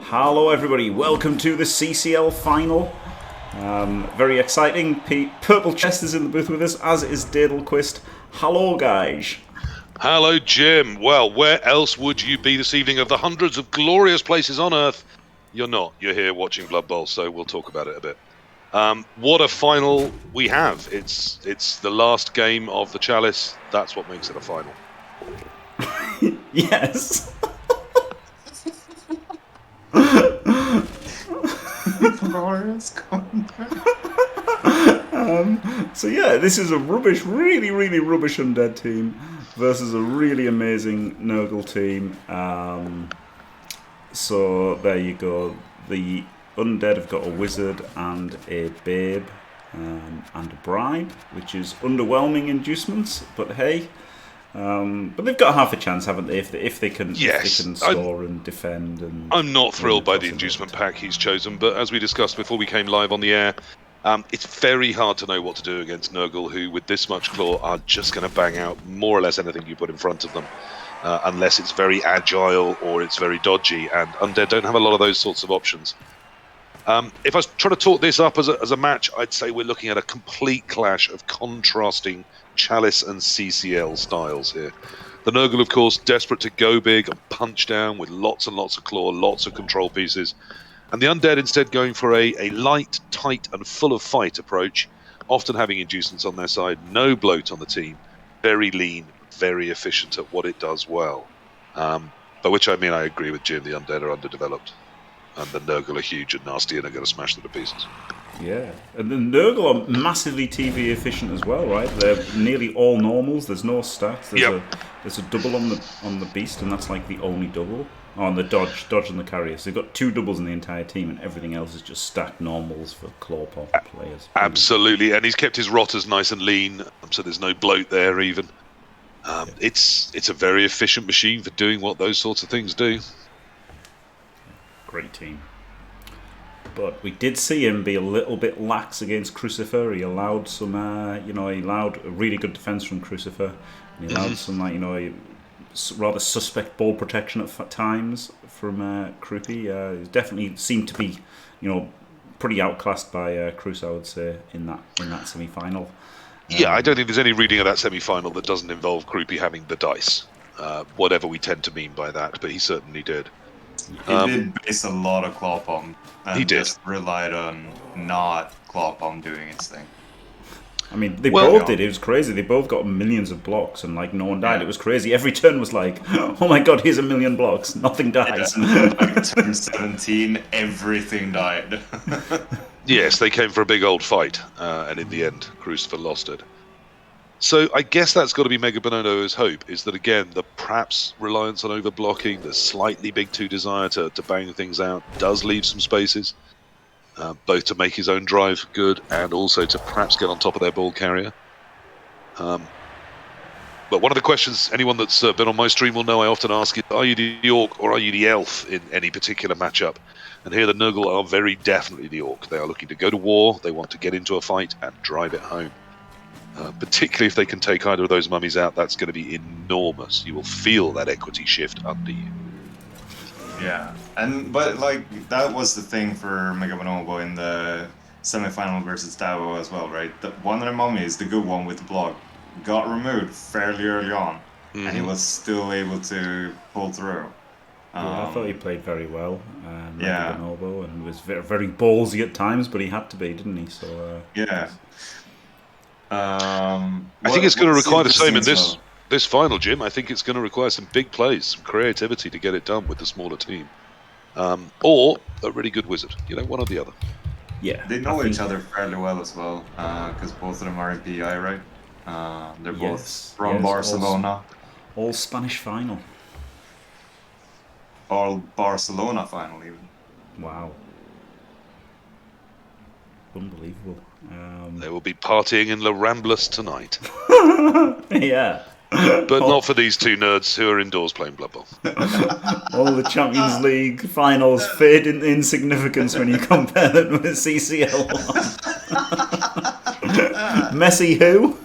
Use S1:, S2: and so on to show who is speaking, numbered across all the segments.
S1: Hello everybody, welcome to the CCL final. Very exciting. Purple Chest is in the booth with us, as is Dadelquist. Hello guys.
S2: Hello Jim. Well, where else would you be this evening of the hundreds of glorious places on Earth? You're not. You're here watching Blood Bowl, so we'll talk about it a bit. What a final we have. It's the last game of the Chalice. That's what makes it a final.
S1: Yes. So yeah, this is a really rubbish Undead team versus a really amazing Nurgle team. So there you go. The Undead have got a wizard and a babe and a bribe, which is underwhelming inducements, but hey. But they've got half a chance, haven't they? If they can,
S2: yes,
S1: if they can score and defend. And
S2: I'm not thrilled by the inducement pack he's chosen, but as we discussed before we came live on the air, it's very hard to know what to do against Nurgle, who with this much claw are just going to bang out more or less anything you put in front of them, unless it's very agile or it's very dodgy. And Undead don't have a lot of those sorts of options. If I was trying to talk this up as a match, I'd say we're looking at a complete clash of contrasting Chalice and CCL styles here. The Nurgle, of course, desperate to go big and punch down with lots and lots of claw, lots of control pieces. And the Undead instead going for a light, tight and full of fight approach, often having inducements on their side, no bloat on the team, very lean, very efficient at what it does well. By which I mean I agree with Jim, the Undead are underdeveloped. And the Nurgle are huge and nasty and are going to smash them to pieces.
S1: Yeah, and the Nurgle are massively TV efficient as well, right? They're nearly all normals. There's no stats. There's a double on the beast, and that's like the only double. Oh, and the dodge and the carrier. So they've got two doubles in the entire team, and everything else is just stacked normals for clawpot players.
S2: Absolutely, and he's kept his rotters nice and lean, so there's no bloat there even. It's a very efficient machine for doing what those sorts of things do.
S1: Great team. But we did see him be a little bit lax against Crucifer. He allowed some, he allowed a really good defense from Crucifer. And he allowed some, rather suspect ball protection at times from Crupi. He definitely seemed to be, pretty outclassed by Cruz, I would say, in that semi-final.
S2: Yeah, I don't think there's any reading of that semi-final that doesn't involve Crupi having the dice. Whatever we tend to mean by that, but he certainly did.
S3: He did base a lot of Clawpalm and just relied on not Clawpalm doing its thing.
S1: I mean, they both did. It was crazy. They both got millions of blocks and no one died. Yeah. It was crazy. Every turn was like, oh my god, here's a million blocks. Nothing dies.
S3: Yeah, turn 17, everything died.
S2: Yes, they came for a big old fight, and in the end, Crucifer lost it. So I guess that's got to be Mega Bonobo's hope, is that again, the perhaps reliance on overblocking, the slightly big 2 desire to bang things out, does leave some spaces, both to make his own drive good and also to perhaps get on top of their ball carrier. But one of the questions anyone that's been on my stream will know I often ask is, are you the Orc or are you the Elf in any particular matchup? And here the Nurgle are very definitely the Orc. They are looking to go to war, they want to get into a fight and drive it home. Particularly if they can take either of those mummies out, that's going to be enormous. You will feel that equity shift under you.
S3: Yeah, but that was the thing for Mega Bonobo in the semi-final versus Davo as well, right? One of the mummies, the good one with the block, got removed fairly early on, and he was still able to pull through.
S1: I thought he played very well, Mega Bonobo, and was very, very ballsy at times, but he had to be, didn't he? So
S3: yeah.
S2: I think it's going to require the same in this final, Jim. I think it's going to require some big plays, some creativity to get it done with the smaller team, or a really good wizard. One or the other.
S1: Yeah,
S3: they know each other fairly well as well, because both of them are in PI, right? They're both from Barcelona.
S1: All Spanish final.
S3: All Barcelona final, even.
S1: Wow. Unbelievable.
S2: They will be partying in La Ramblas tonight.
S1: Yeah.
S2: But not for these two nerds who are indoors playing Blood Bowl.
S1: All the Champions League finals fade in insignificance when you compare them with CCL. Messi who?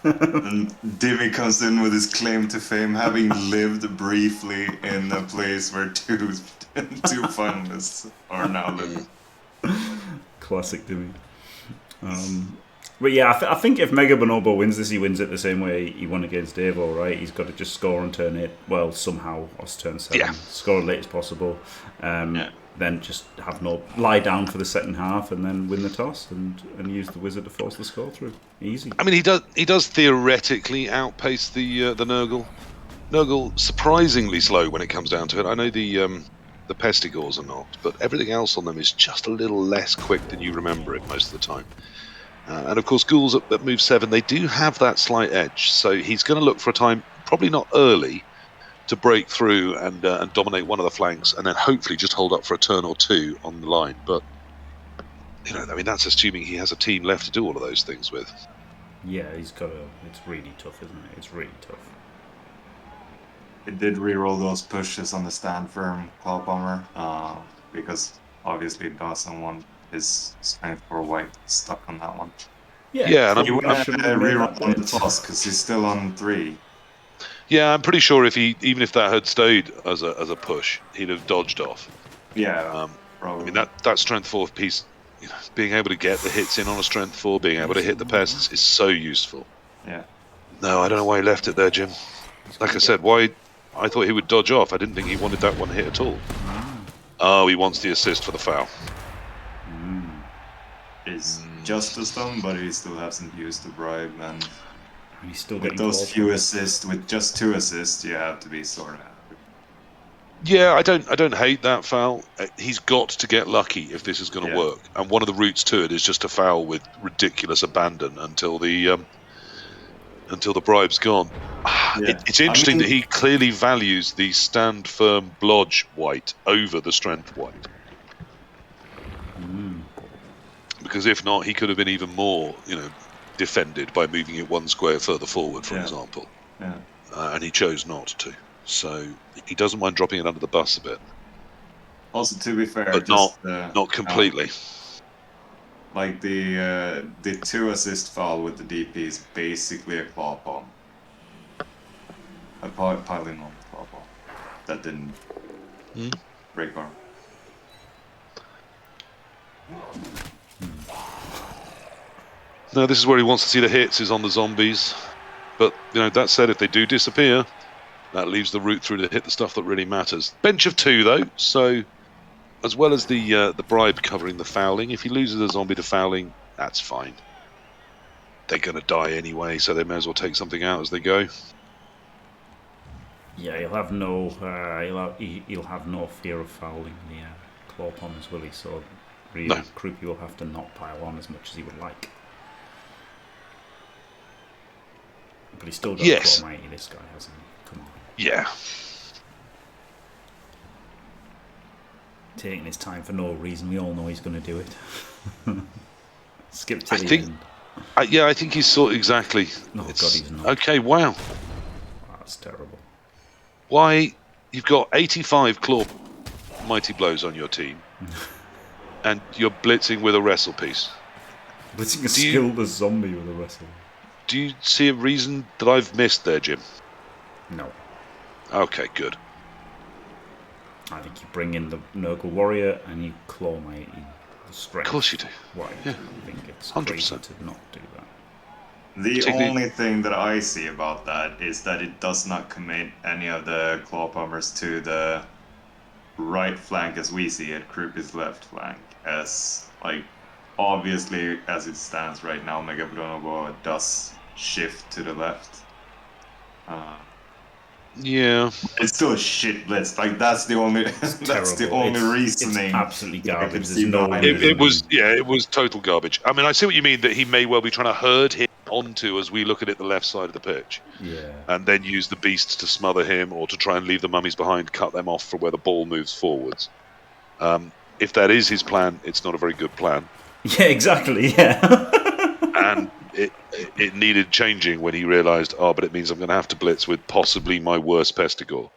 S3: And Dimmy comes in with his claim to fame, having lived briefly in a place where two finalists are now living.
S1: Classic Dimmy. But yeah, I think if Mega Bonobo wins this, he wins it the same way he won against Davo, right? He's got to just score on turn 8, well, somehow, or turn 7.
S2: Yeah.
S1: Score as late as possible. Then just lie down for the second half and then win the toss and use the wizard to force the score through. Easy.
S2: I mean, he does theoretically outpace the Nurgle. Nurgle surprisingly slow when it comes down to it. I know the Pestigores are not, but everything else on them is just a little less quick than you remember it most of the time. And of course, ghouls at move 7, they do have that slight edge. So he's going to look for a time, probably not early, to break through and dominate one of the flanks, and then hopefully just hold up for a turn or two on the line. But I mean, that's assuming he has a team left to do all of those things with.
S1: Yeah, he's got a. It's really tough, isn't it? It's really tough.
S3: It did reroll those pushes on the stand firm Claw Bomber, because obviously it doesn't want his strength for white stuck on that one.
S2: Yeah, and
S3: he wouldn't have reroll on the toss because he's still on 3.
S2: Yeah, I'm pretty sure even if that had stayed as a push, he'd have dodged off.
S3: Yeah, probably.
S2: I mean that strength 4 piece, being able to get the hits in on a strength 4, being able to hit the pests is so useful.
S3: Yeah.
S2: No, I don't know why he left it there, Jim. Like I said, why? I thought he would dodge off. I didn't think he wanted that one hit at all. Oh, he wants the assist for the foul.
S3: It's just a stun, but he still hasn't used the bribe, and
S1: he's still
S3: with those few assists, with just 2 assists, you have to be sort of happy.
S2: Yeah, I don't hate that foul. He's got to get lucky if this is going to work, and one of the routes to it is just to foul with ridiculous abandon until the bribe's gone. It's interesting that he clearly values the stand firm blodge white over the strength white. Because if not, he could have been even more, defended by moving it 1 square further forward, for example.
S3: Yeah.
S2: And he chose not to. So he doesn't mind dropping it under the bus a bit.
S3: Also, to be fair,
S2: but not completely.
S3: Like the 2 assist foul with the DP is basically a claw bomb. A piling on claw bomb that didn't break arm.
S2: No, this is where he wants to see the hits, is on the zombies. But, that said, if they do disappear, that leaves the route through to hit the stuff that really matters. Bench of 2, though, so as well as the bribe covering the fouling, if he loses a zombie to fouling, that's fine. They're going to die anyway, so they may as well take something out as they go.
S1: Yeah, he'll have no fear of fouling the claw bombers, will he? So really, Crupi will have to not pile on as much as he would like. But he's still got claw mighty, this guy, hasn't he? Come on.
S2: Yeah.
S1: Taking his time for no reason. We all know he's going to do it. Skip to the end.
S2: I think he's exactly.
S1: Oh, God, he's not.
S2: Okay, wow.
S1: That's terrible.
S2: Why? You've got 85 claw mighty blows on your team, and you're blitzing with a wrestle piece.
S1: Blitzing a skilled zombie with a wrestle.
S2: Do you see a reason that I've missed there, Jim?
S1: No.
S2: Okay, good.
S1: I think you bring in the Nurgle warrior and you claw mighty the strength.
S2: Of course you do.
S1: Why?
S2: Yeah.
S1: I think it's
S2: 100%.
S1: crazy to not do that.
S3: The only thing that I see about that is that it does not commit any of the claw bombers to the right flank as we see it, Crupi's left flank. As, obviously, as it stands right now, Mega Bonobo does shift to the left.
S2: Yeah,
S3: it's still a shit blitz. That's the only reasoning.
S1: It's absolutely garbage.
S2: It was total garbage. I mean, I see what you mean, that he may well be trying to herd him onto as we look at it the left side of the pitch.
S1: Yeah.
S2: And then use the beasts to smother him, or to try and leave the mummies behind, cut them off for where the ball moves forwards. If that is his plan, it's not a very good plan.
S1: Yeah, exactly. Yeah.
S2: And it needed changing when he realised, but it means I'm going to have to blitz with possibly my worst Pestigore,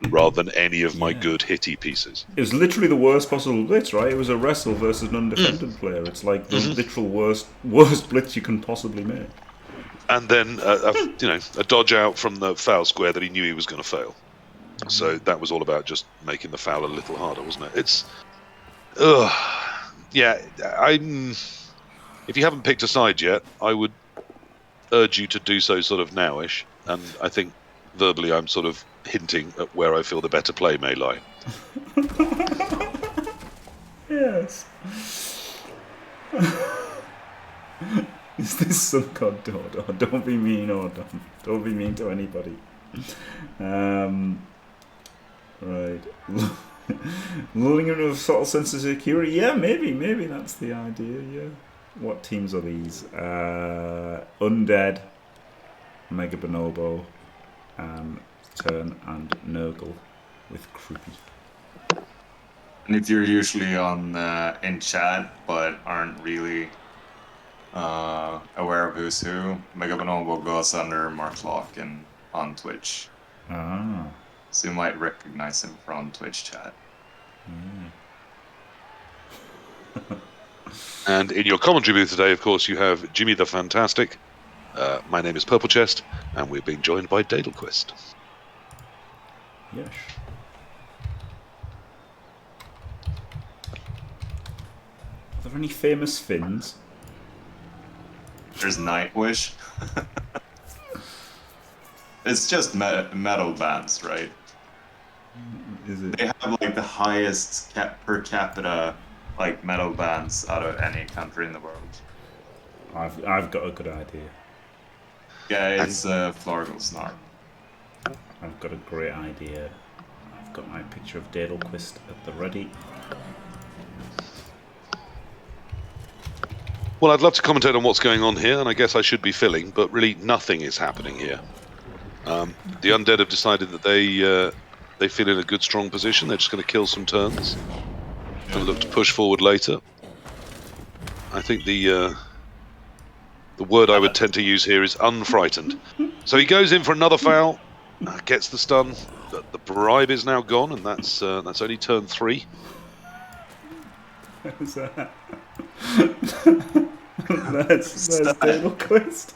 S2: rather than any of my good hitty pieces.
S1: It was literally the worst possible blitz, right? It was a wrestle versus an undefended player. It's like the literal worst blitz you can possibly make.
S2: and then a dodge out from the foul square that he knew he was going to fail. So that was all about just making the foul a little harder, wasn't it? It's, yeah. If you haven't picked a side yet, I would urge you to do so sort of nowish. And I think verbally, I'm sort of hinting at where I feel the better play may lie.
S1: Yes. Is this some god Dodo? Don't be mean, or don't be mean to anybody. Right. Lulling him into a subtle sense of security. Yeah, maybe that's the idea. Yeah. What teams are these? Undead, Mega Bonobo, Turn, and Nurgle with Crupi.
S3: And if you're usually on in chat but aren't really aware of who's who, Mega Bonobo goes under Mark Lock and on Twitch.
S1: Ah.
S3: So you might recognize him from Twitch chat.
S2: And in your commentary booth today, of course, you have Jimmy the Fantastic. My name is Purple Chest, and we're being joined by Dadelquist.
S1: Yes. Are there any famous Finns?
S3: There's Nightwish. It's just metal bands, right?
S1: Is it?
S3: They have like the highest per capita like metal bands out of any country in the world.
S1: I've got a good idea.
S3: Yeah, it's Florgal Snark.
S1: I've got a great idea. I've got my picture of Dadelquist at the ready.
S2: Well, I'd love to commentate on what's going on here, and I guess I should be filling, but really nothing is happening here. The Undead have decided that they feel in a good, strong position. They're just going to kill some turns and look to push forward later. I think the word I would tend to use here is unfrightened. So he goes in for another foul, gets the stun. The bribe is now gone, and that's only turn 3.
S1: Who's that? That's Dadelquist.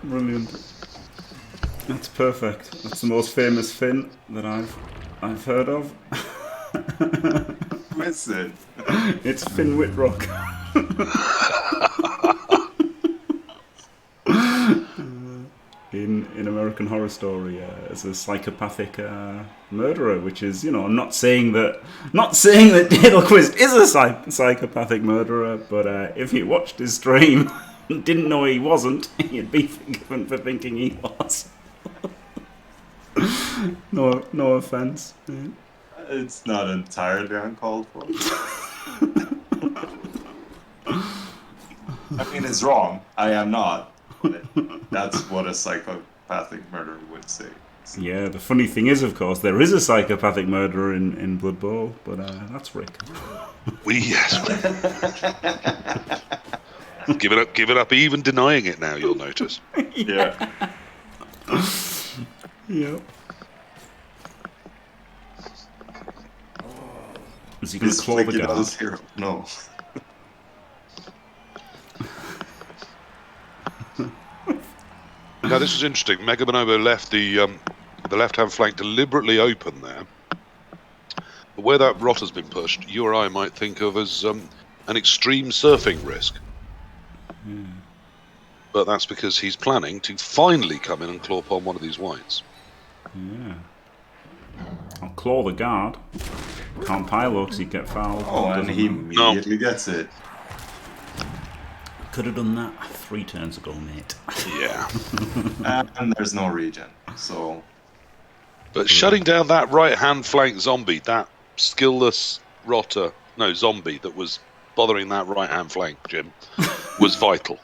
S1: Brilliant. That's perfect. That's the most famous Finn that I've heard of.
S3: Who is it?
S1: It's Finn Whitrock. In American Horror Story, as a psychopathic murderer, which is, I'm not saying that Dadelquist is a psychopathic murderer, but if you watched his stream and didn't know he wasn't, you'd be forgiven for thinking he was. No offense.
S3: It's not entirely uncalled for. I mean, it's wrong. I am not. But that's what a psychopathic murderer would say.
S1: Yeah, the funny thing is, of course, there is a psychopathic murderer in Blood Bowl, but that's Rick.
S2: Give it up. Even denying it now, you'll notice.
S3: Yeah.
S1: Yep. Is he going to claw the guard?
S3: No.
S2: Now this is interesting. Mega Bonobo left the left-hand flank deliberately open there. But where that rot has been pushed, you or I might think of as an extreme surfing risk. But that's because he's planning to finally come in and claw upon one of these whites.
S1: Yeah. I'll claw the guard. Can't pile because he'd get fouled.
S3: Oh, and he immediately gets it.
S1: Could have done that 3 turns ago, mate.
S2: Yeah.
S3: And there's no regen, so...
S2: But shutting down that right-hand flank zombie, that skillless zombie that was bothering that right-hand flank, Jim, was vital.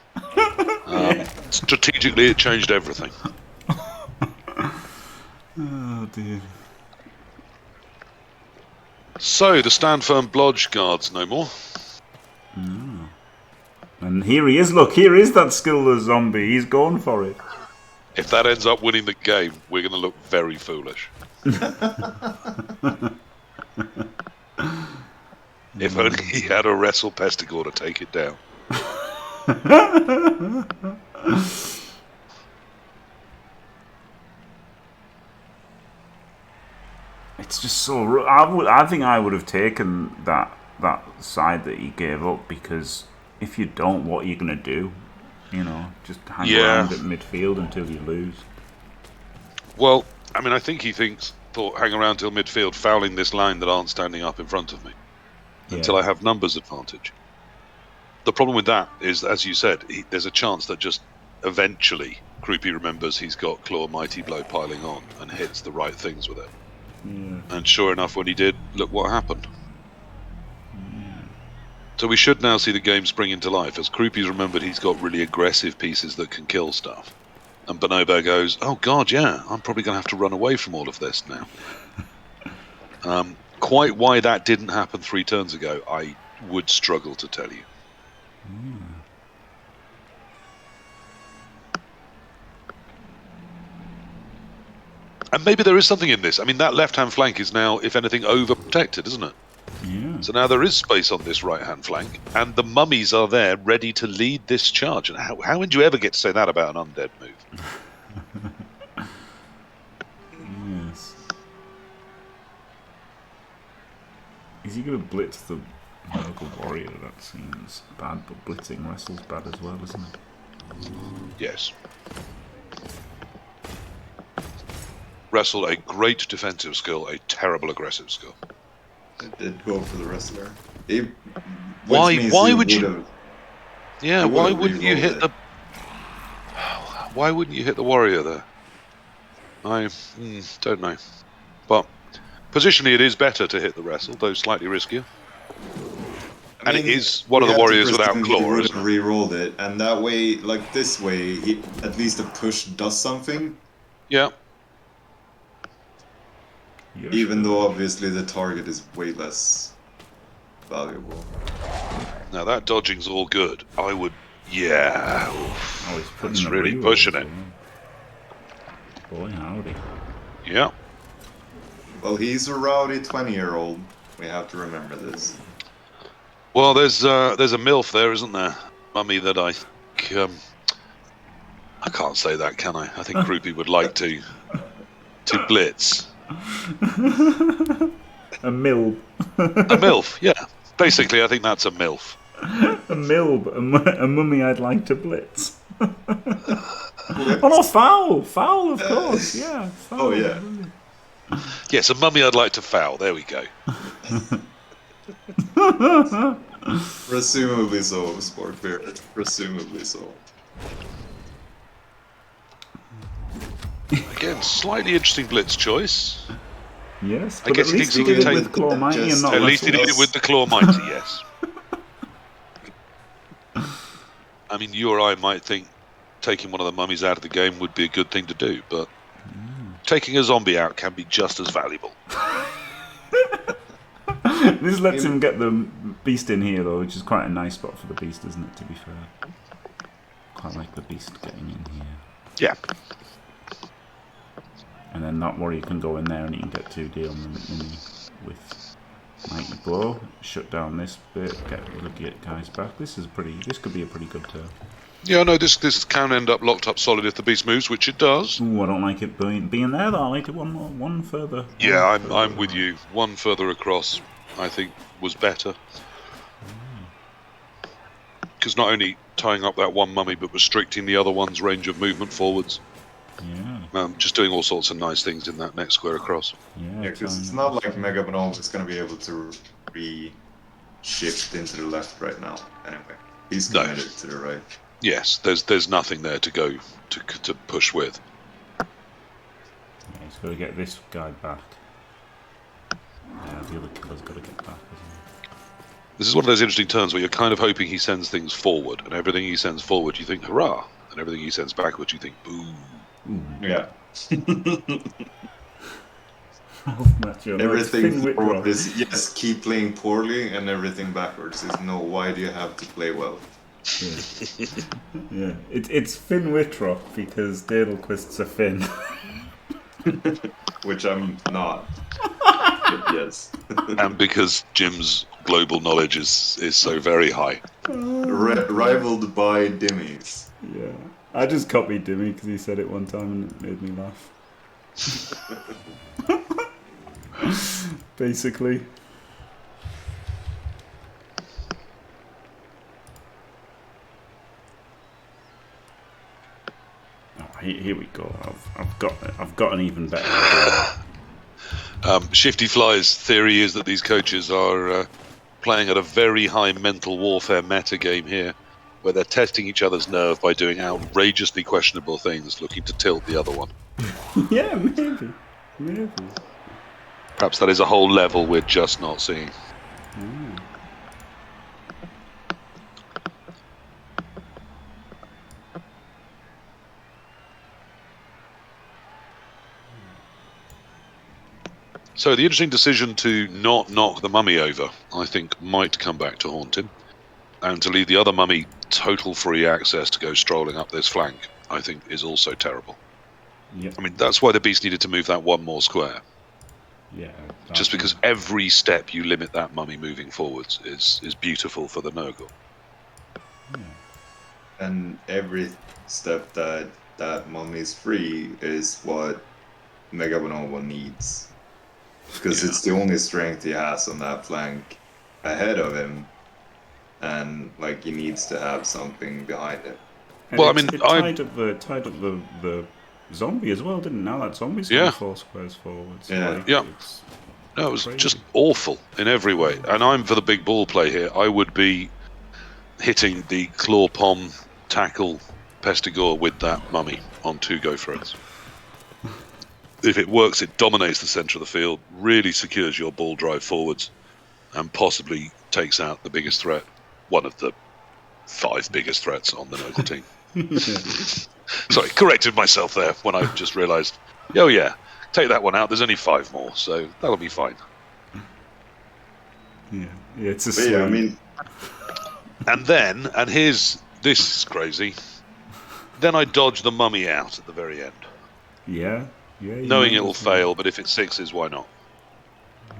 S2: Strategically, it changed everything.
S1: Oh, dear.
S2: So, the stand firm blodge guards no more.
S1: No. And here he is, look, here is that skillless zombie, he's going for it.
S2: If that ends up winning the game, we're going to look very foolish. If only he had a Wrestle Pestigore to take it down.
S1: It's just so. I think I would have taken that side that he gave up, because if you don't, what are you gonna do? You know, just hang around at midfield until you lose.
S2: Well, I mean, I think he thought hang around till midfield, fouling this line that aren't standing up in front of me until I have numbers advantage. The problem with that is, as you said, there's a chance that just eventually Crupi remembers he's got Claw Mighty Blow piling on and hits the right things with it.
S1: Yeah.
S2: And sure enough, when he did, look what happened. Yeah. So we should now see the game spring into life, as Crupi's remembered he's got really aggressive pieces that can kill stuff. And Bonobo goes, oh god, yeah, I'm probably going to have to run away from all of this now. Quite why that didn't happen 3 turns ago, I would struggle to tell you. And maybe there is something in this. I mean, that left-hand flank is now, if anything, overprotected, isn't it?
S1: Yeah.
S2: So now there is space on this right-hand flank, and the mummies are there ready to lead this charge. And how would you ever get to say that about an undead move?
S1: Yes. Is he going to blitz the Nurgle warrior? That seems bad, but blitzing wrestle's bad as well, isn't it?
S2: Yes. Wrestle, a great defensive skill, a terrible aggressive skill.
S3: It did go for the wrestler.
S2: Why would you? Yeah, why wouldn't you hit the? Why wouldn't you hit the warrior there? I don't know, but positionally it is better to hit the wrestle, though slightly riskier. And it is one of the warriors without claw.
S3: He would have re-rolled it, and that way, like this way, at least the push does something.
S2: Yeah.
S3: Even though obviously the target is way less valuable.
S2: Now that dodging's all good. I would, yeah. That's really pushing it.
S1: Boy, howdy.
S2: Yeah.
S3: Well, he's a rowdy 20-year-old. We have to remember this.
S2: Well, there's a MILF there, isn't there? Mummy that I can't say that, can I? I think Crupi would like to blitz.
S1: A MILF.
S2: A MILF, yeah. Basically, I think that's a MILF.
S1: A MILF, a mummy I'd like to blitz. Oh no, foul, of course, yeah. Foul.
S3: Oh yeah.
S2: Yes, a mummy I'd like to foul. There we go.
S3: Presumably so, Sportbeard. Presumably so.
S2: Again, slightly interesting blitz choice.
S1: Yes,
S2: I guess
S1: at least he did it with Claw Mighty and not
S2: at least he did it with the Claw Mighty, yes. I mean, you or I might think taking one of the mummies out of the game would be a good thing to do, but taking a zombie out can be just as valuable.
S1: This lets him get the beast in here, though, which is quite a nice spot for the beast, isn't it, to be fair? Quite like the beast getting in here.
S2: Yeah.
S1: And then that warrior can go in there and he can get 2D on the mini with Mighty Blow, shut down this bit, get the guys back. This could be a pretty good turn.
S2: Yeah, no, this can end up locked up solid if the beast moves, which it does.
S1: Ooh, I don't like it being there though. I like it one further.
S2: Yeah, I'm with you. One further across, I think, was better. Because not only tying up that one mummy, but restricting the other one's range of movement forwards.
S1: Yeah.
S2: Just doing all sorts of nice things in that next square across.
S3: Yeah, because it's not like Mega Bonobo is going to be able to re-shift into the left right now. Anyway, he's committed to the right.
S2: Yes, there's nothing there to go to push with.
S1: Yeah, he's got to get this guy back. Yeah, the other killer's got to get back as well.
S2: This is one of those interesting turns where you're kind of hoping he sends things forward, and everything he sends forward you think hurrah, and everything he sends backwards you think boo.
S3: Yeah.
S1: Macho,
S3: everything forward is yes, keep playing poorly, and everything backwards is no, why do you have to play well?
S1: Yeah, yeah. It's Finn Wittrock because Dadelquist's a Finn.
S3: Which I'm not. Yes.
S2: And because Jim's global knowledge is so very high.
S3: Rivaled by Dimmies.
S1: Yeah. I just copied Dimmy because he said it one time and it made me laugh. Basically. Oh, here we go. I've got an even better idea.
S2: Shifty Fly's theory is that these coaches are playing at a very high mental warfare meta game here, where they're testing each other's nerve by doing outrageously questionable things, looking to tilt the other one.
S1: Yeah, maybe.
S2: Perhaps that is a whole level we're just not seeing. So the interesting decision to not knock the mummy over, I think, might come back to haunt him. And to leave the other mummy total free access to go strolling up this flank, I think, is also terrible.
S1: Yep.
S2: I mean, that's why the beast needed to move that one more square.
S1: Yeah.
S2: Just because every step you limit that mummy moving forwards is beautiful for the Nurgle.
S1: Yeah.
S3: And every step that mummy is free is what Mega Bonobo needs. Because it's the only strength he has on that flank ahead of him. And like he needs to have something behind it.
S1: And
S2: well,
S1: it tied up the zombie as well, didn't it? Now that zombie's gone 4 squares forwards.
S3: Yeah.
S1: Like,
S2: Yeah. No, it was just awful in every way. And I'm for the big ball play here. I would be hitting the claw pom tackle Pestigore with that mummy on 2 go threats. If it works, it dominates the centre of the field, really secures your ball drive forwards, and possibly takes out the biggest threat, one of the 5 biggest threats on the Nurgle team. Sorry, corrected myself there when I just realised, oh yeah, take that one out, there's only 5 more, so that'll be fine.
S1: Yeah, it's a
S3: yeah, I mean...
S2: And then, and this is crazy, then I dodge the mummy out at the very end.
S1: Yeah.
S2: Knowing it'll fail, but if it 6s, why not?
S1: Yeah.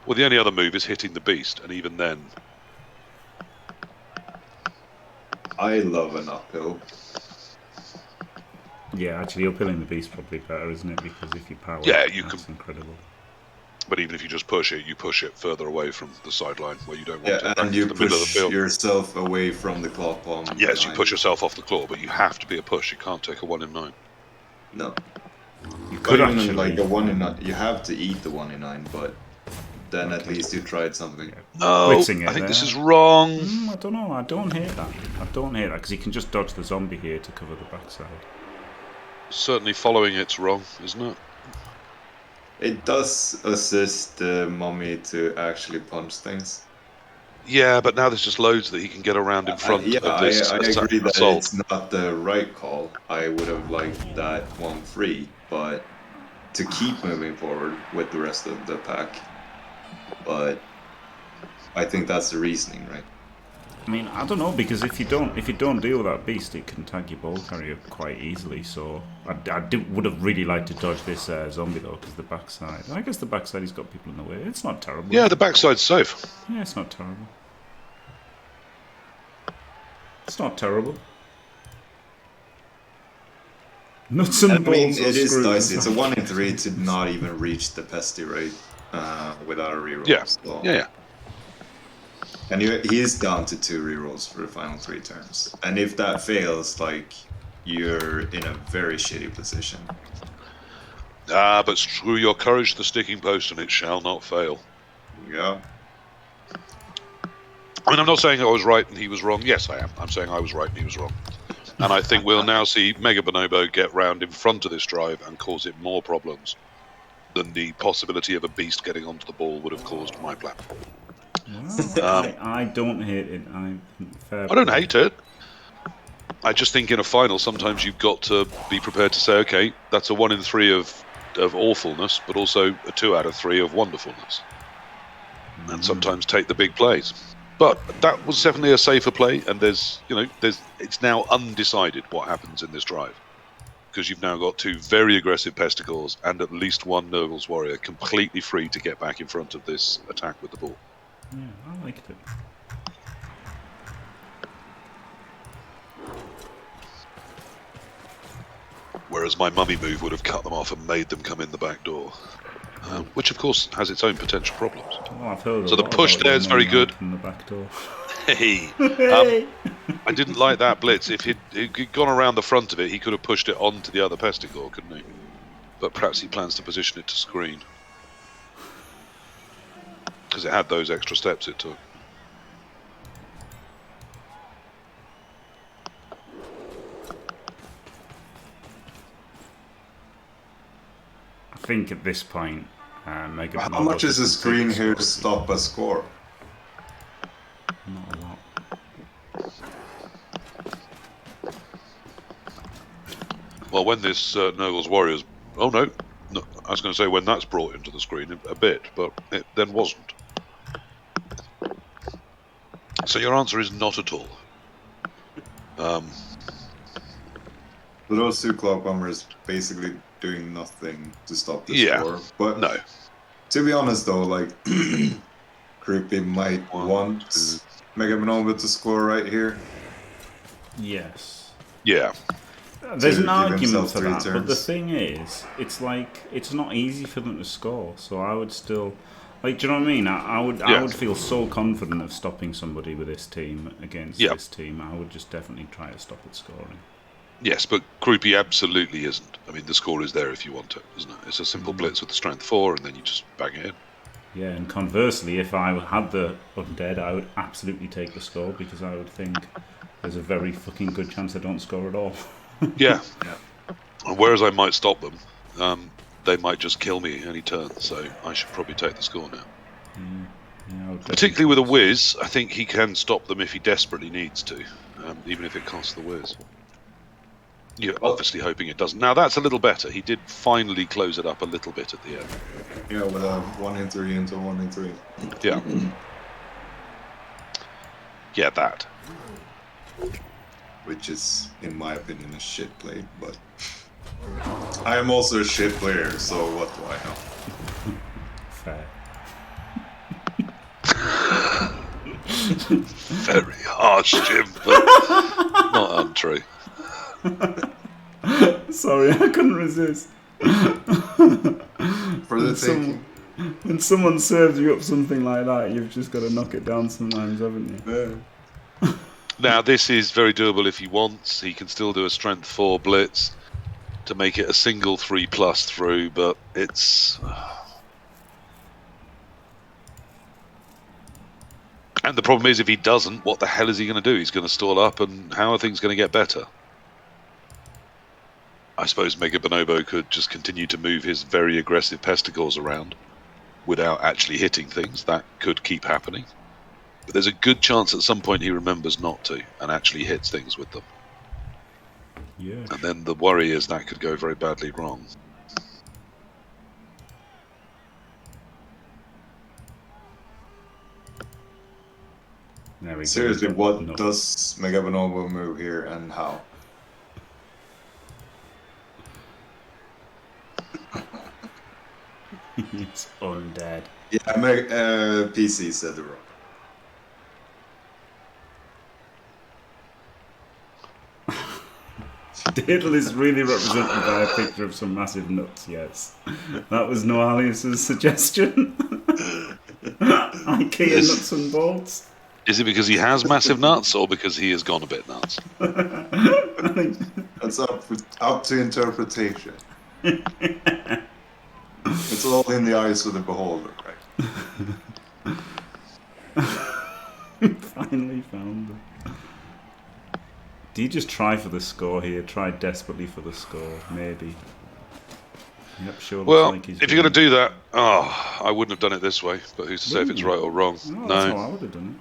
S2: Well, the only other move is hitting the beast, and even then...
S3: I love an uphill.
S1: Yeah, actually, uphilling the beast probably better, isn't it? Because if you power, that's incredible.
S2: But even if you just push it further away from the sideline where you don't want
S3: it.
S2: And you
S3: the middle of the field. Yourself away from the claw bomb.
S2: Yes, you push yourself off the claw, but you have to be a push. You can't take a 1 in 9.
S3: No.
S1: You could actually
S3: like a 1 in 9. You have to eat the 1 in 9, but then at least you tried something.
S1: Yeah.
S2: No, I think this is wrong.
S1: I don't know. I don't hate that. Because you can just dodge the zombie here to cover the backside.
S2: Certainly following it's wrong, isn't it?
S3: It does assist the mummy to actually punch things.
S2: Yeah, but now there's just loads that he can get around in front of this.
S3: I agree that it's not the right call. I would have liked that one free, but to keep moving forward with the rest of the pack. But I think that's the reasoning, right?
S1: I mean, I don't know, because if you don't deal with that beast, it can tag your ball carrier quite easily. So would have really liked to dodge this zombie though, because the backside. I guess the backside has got people in the way. It's not terrible.
S2: Yeah, the backside's safe.
S1: Yeah, it's not terrible. It's not terrible. Nuts and bolts.
S3: I mean, it is dicey. It's a 1 in 3 to not even reach the pesty rate without a reroll.
S2: Yeah.
S3: So.
S2: Yeah.
S3: And he is down to 2 rerolls for the final 3 turns. And if that fails, like, you're in a very shitty position.
S2: But screw your courage to the sticking post and it shall not fail.
S3: Yeah.
S2: I mean, I'm not saying I was right and he was wrong. Yes, I am. I'm saying I was right and he was wrong. And I think we'll now see Mega Bonobo get round in front of this drive and cause it more problems than the possibility of a beast getting onto the ball would have caused my plan.
S1: Well, I don't hate it. I
S2: don't hate it. I just think in a final, sometimes you've got to be prepared to say, okay, that's a 1 in 3 of awfulness, but also a 2 out of 3 of wonderfulness. And sometimes take the big plays. But that was definitely a safer play, and it's now undecided what happens in this drive. because you've now got 2 very aggressive Pesticores and at least 1 Nurgle's Warrior completely free to get back in front of this attack with the ball.
S1: Yeah, I liked it.
S2: Whereas my mummy move would have cut them off and made them come in the back door. Which, of course, has its own potential problems.
S1: Well, I've heard
S2: So the push there is very good.
S1: From the back door.
S2: Hey, I didn't like that blitz. If he'd gone around the front of it, he could have pushed it onto the other Pesticore, couldn't he? But perhaps he plans to position it to screen. Because it had those extra steps it took.
S1: I think at this point, Mega
S3: How
S1: Bonobo
S3: much is a
S1: just
S3: screen
S1: takes
S3: here to
S1: score.
S3: stop a score?
S1: Not a lot.
S2: Well, when this Nurgle's Warriors... Oh, no. I was going to say when that's brought into the screen a bit, but it then wasn't. So your answer is not at all.
S3: So those 2 Cloak Bombers basically doing nothing to stop the score. But
S2: no.
S3: To be honest though, like Crupi might want Mega Bonobo to score right here.
S1: Yes.
S2: Yeah.
S1: There's
S3: To
S1: an
S3: give
S1: argument
S3: himself
S1: for
S3: 3
S1: that, but the
S3: turns.
S1: thing is, it's like it's not easy for them to score. So I would still, like, do you know what I mean? I would feel so confident of stopping somebody with this team against this team. I would just definitely try to stop it scoring.
S2: Yes, but Crupi absolutely isn't. I mean, the score is there if you want it, isn't it? It's a simple blitz with the strength 4, and then you just bang it in.
S1: Yeah, and conversely, if I had the Undead, I would absolutely take the score because I would think there's a very fucking good chance I don't score at all.
S2: Yeah. And whereas I might stop them, they might just kill me any turn, so I should probably take the score now.
S1: Yeah, I would
S2: Particularly with a whiz, I think he can stop them if he desperately needs to, even if it costs the whiz. You're obviously hoping it doesn't. Now that's a little better. He did finally close it up a little bit at the end.
S3: Yeah, with a 1 in 3 into 1 in 3.
S2: Yeah. Yeah, that.
S3: Which is, in my opinion, a shit play, but I am also a shit player, so what do I know?
S1: Fair.
S2: Very harsh, Jim, but not untrue.
S1: Sorry, I couldn't resist.
S3: For the taking.
S1: When someone serves you up something like that, you've just got to knock it down sometimes, haven't you?
S3: Yeah.
S2: Now this is very doable if he wants. He can still do a strength 4 blitz to make it a single 3+ through, but it's... And the problem is, if he doesn't, what the hell is he going to do? He's going to stall up, and how are things going to get better? I suppose Mega Bonobo could just continue to move his very aggressive Pesticores around without actually hitting things. That could keep happening. But there's a good chance at some point he remembers not to and actually hits things with them.
S1: Yeah.
S2: And then the worry is that could go very badly wrong.
S1: There we
S3: Seriously,
S1: go.
S3: what
S1: No.
S3: does Mega Bonobo move here and how?
S1: It's Undead.
S3: Yeah, PC said it wrong.
S1: Daedal is really represented by a picture of some massive nuts, yes. That was Noalius's suggestion. IKEA nuts and bolts.
S2: Is it because he has massive nuts or because he has gone a bit nuts?
S3: That's up to interpretation. It's all in the eyes of the beholder, right?
S1: Finally found them. Do you just try for the score here? Try desperately for the score, maybe. Yep, sure.
S2: Well,
S1: like he's
S2: if you're going to do that, I wouldn't have done it this way, but who's to say if it's right or wrong?
S1: No,
S2: No.
S1: that's how I would have done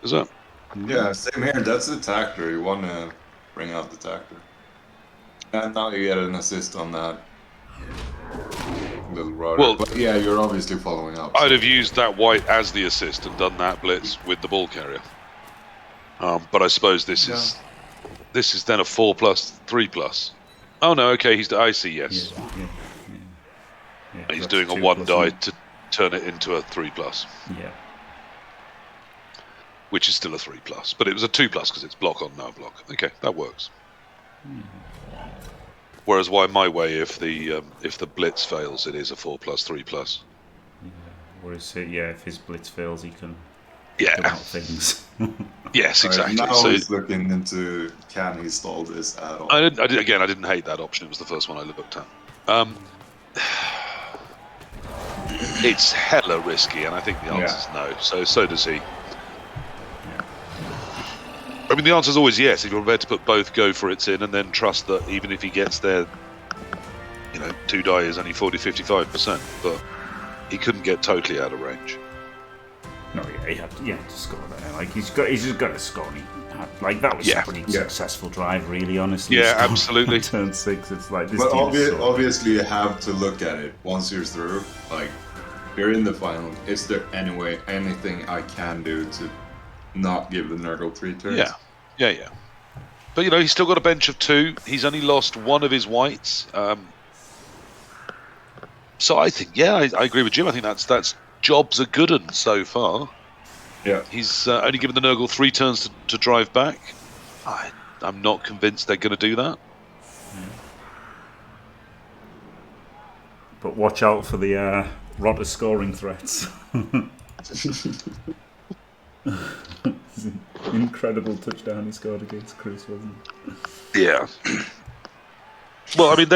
S2: Is that?
S1: it.
S3: Yeah, same here. That's the tactor. You want to bring out the tactor. And now you get an assist on that little rudder.
S2: Well,
S3: but yeah, you're obviously following up.
S2: I'd have used that white as the assist and done that blitz with the ball carrier. But I suppose this is then a 4+, 3+. Oh no, okay, I see, yes.
S1: Yeah,
S2: He's
S1: that's
S2: doing a
S1: 2
S2: 1
S1: plus
S2: die
S1: 1.
S2: to turn it into a 3+,
S1: Yeah.
S2: which is still a 3+, but it was a 2+ because it's block on no block. Okay, that works. Whereas why my way, if the blitz fails, it is a 4+, 3+.
S1: Yeah. Whereas, if his blitz fails, he can do
S2: Yeah.
S1: out things.
S2: Yes, exactly.
S3: Now
S2: So
S3: he's looking into can he stall this at all?
S2: I didn't hate that option. It was the first one I looked at. It's hella risky, and I think the answer is no. So does he. I mean, the answer is always yes. If you're prepared to put both go for it's in, and then trust that even if he gets there, 2 die is only 40-55%, but he couldn't get totally out of range.
S1: No, he had to score there. Like he's just got to score. Like that was a pretty successful drive, really. Honestly,
S2: Yeah, absolutely.
S1: Turn 6. It's like this.
S3: But
S1: team
S3: obviously, you have to look at it once you're through. Like, you're in the final. Is there anything I can do to not give the Nurgle 3 turns?
S2: Yeah. But he's still got a bench of 2. He's only lost 1 of his whites. So I think, I agree with Jim. I think that's jobs are good un so far.
S3: Yeah.
S2: He's only given the Nurgle 3 turns to drive back. I'm not convinced they're going to do that.
S1: But watch out for the Rotter scoring threats. Incredible touchdown he scored against Chris, wasn't it?
S2: Yeah. Well, I mean,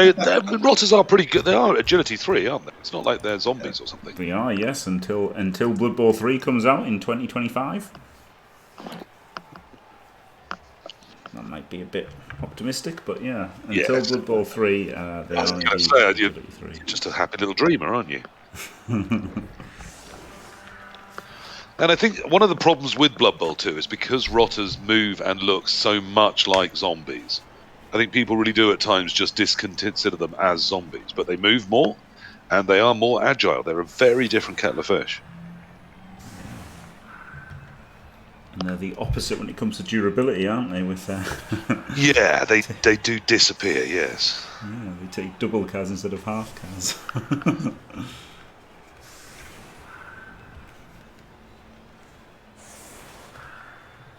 S2: Rotters are pretty good. They are agility 3, aren't they? It's not like they're zombies or something.
S1: They are, yes, until Blood Bowl 3 comes out in 2025. That might be a bit optimistic, but until Blood Bowl 3, they are indeed agility 3.
S2: You're just a happy little dreamer, aren't you? And I think one of the problems with Blood Bowl 2 is because Rotters move and look so much like zombies. I think people really do at times just disconsider them as zombies, but they move more and they are more agile. They're a very different kettle of fish.
S1: And they're the opposite when it comes to durability, aren't they? With
S2: yeah, they do disappear. Yes.
S1: Yeah, they take double cas instead of half cas.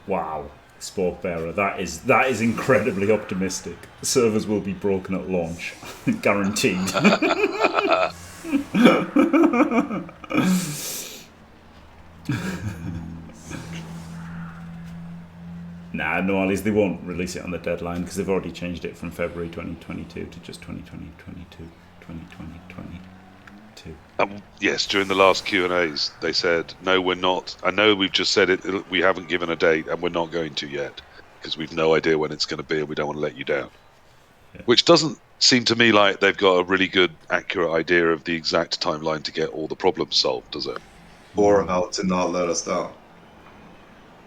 S1: Wow. Sport bearer, that is incredibly optimistic. Servers will be broken at launch, guaranteed. Nah, no, at least they won't release it on the deadline because they've already changed it from February 2022 to just 2022.
S2: Yes, during the last Q&As, they said, no, we're not. I know we've just said it, we haven't given a date, and we're not going to yet, because we've no idea when it's going to be, and we don't want to let you down. Yeah. Which doesn't seem to me like they've got a really good, accurate idea of the exact timeline to get all the problems solved, does it?
S3: Or how to not let us down.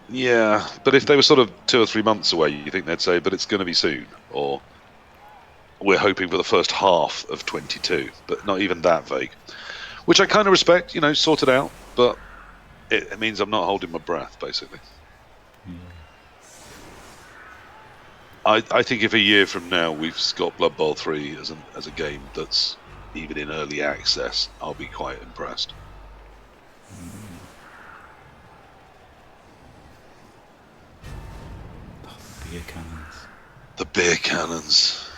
S2: Yeah, but if they were sort of 2 or 3 months away, you think they'd say, but it's going to be soon, or we're hoping for the first half of 22, but not even that vague. Which I kind of respect, sort it out, but it means I'm not holding my breath, basically. I think if a year from now we've got Blood Bowl 3 as a game that's even in early access, I'll be quite impressed.
S1: Oh, the beer cannons.
S2: The beer cannons.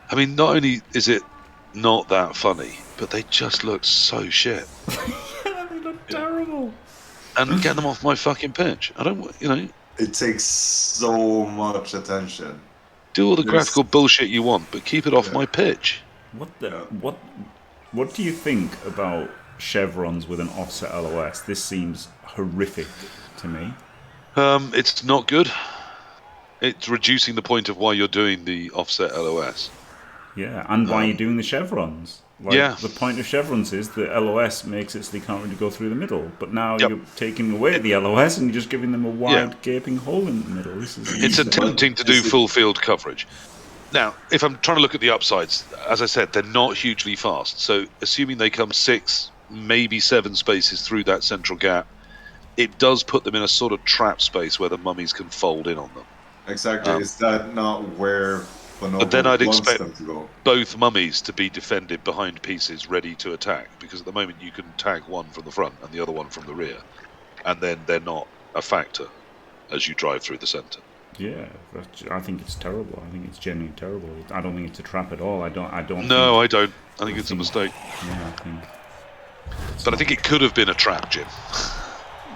S2: I mean, not only is it not that funny, but they just look so shit.
S1: Yeah, they look terrible.
S2: And get them off my fucking pitch. I don't,
S3: It takes so much attention.
S2: Do all the graphical bullshit you want, but keep it off my pitch.
S1: What do you think about chevrons with an offset LOS? This seems horrific to me.
S2: It's not good. It's reducing the point of why you're doing the offset LOS.
S1: Yeah, and why you're doing the chevrons. The point of chevrons is the LOS makes it so they can't really go through the middle. But now you're taking away the LOS and you're just giving them a wide gaping hole in the middle.
S2: It's attempting to do full field coverage. Now, if I'm trying to look at the upsides, as I said, they're not hugely fast. So assuming they come 6, maybe 7 spaces through that central gap, it does put them in a sort of trap space where the mummies can fold in on them.
S3: Exactly. Is that not where
S2: But then
S3: Bonobo
S2: I'd
S3: wants
S2: expect
S3: them to go?
S2: both mummies to be defended behind pieces ready to attack, because at the moment you can tag one from the front and the other one from the rear, and then they're not a factor as you drive through the centre.
S1: Yeah, I think it's terrible. I think it's genuinely terrible. I don't think it's a trap at all. I don't.
S2: No,
S1: think,
S2: I don't. I think it's a mistake.
S1: Yeah, I think.
S2: But I think it could have been a trap, Jim.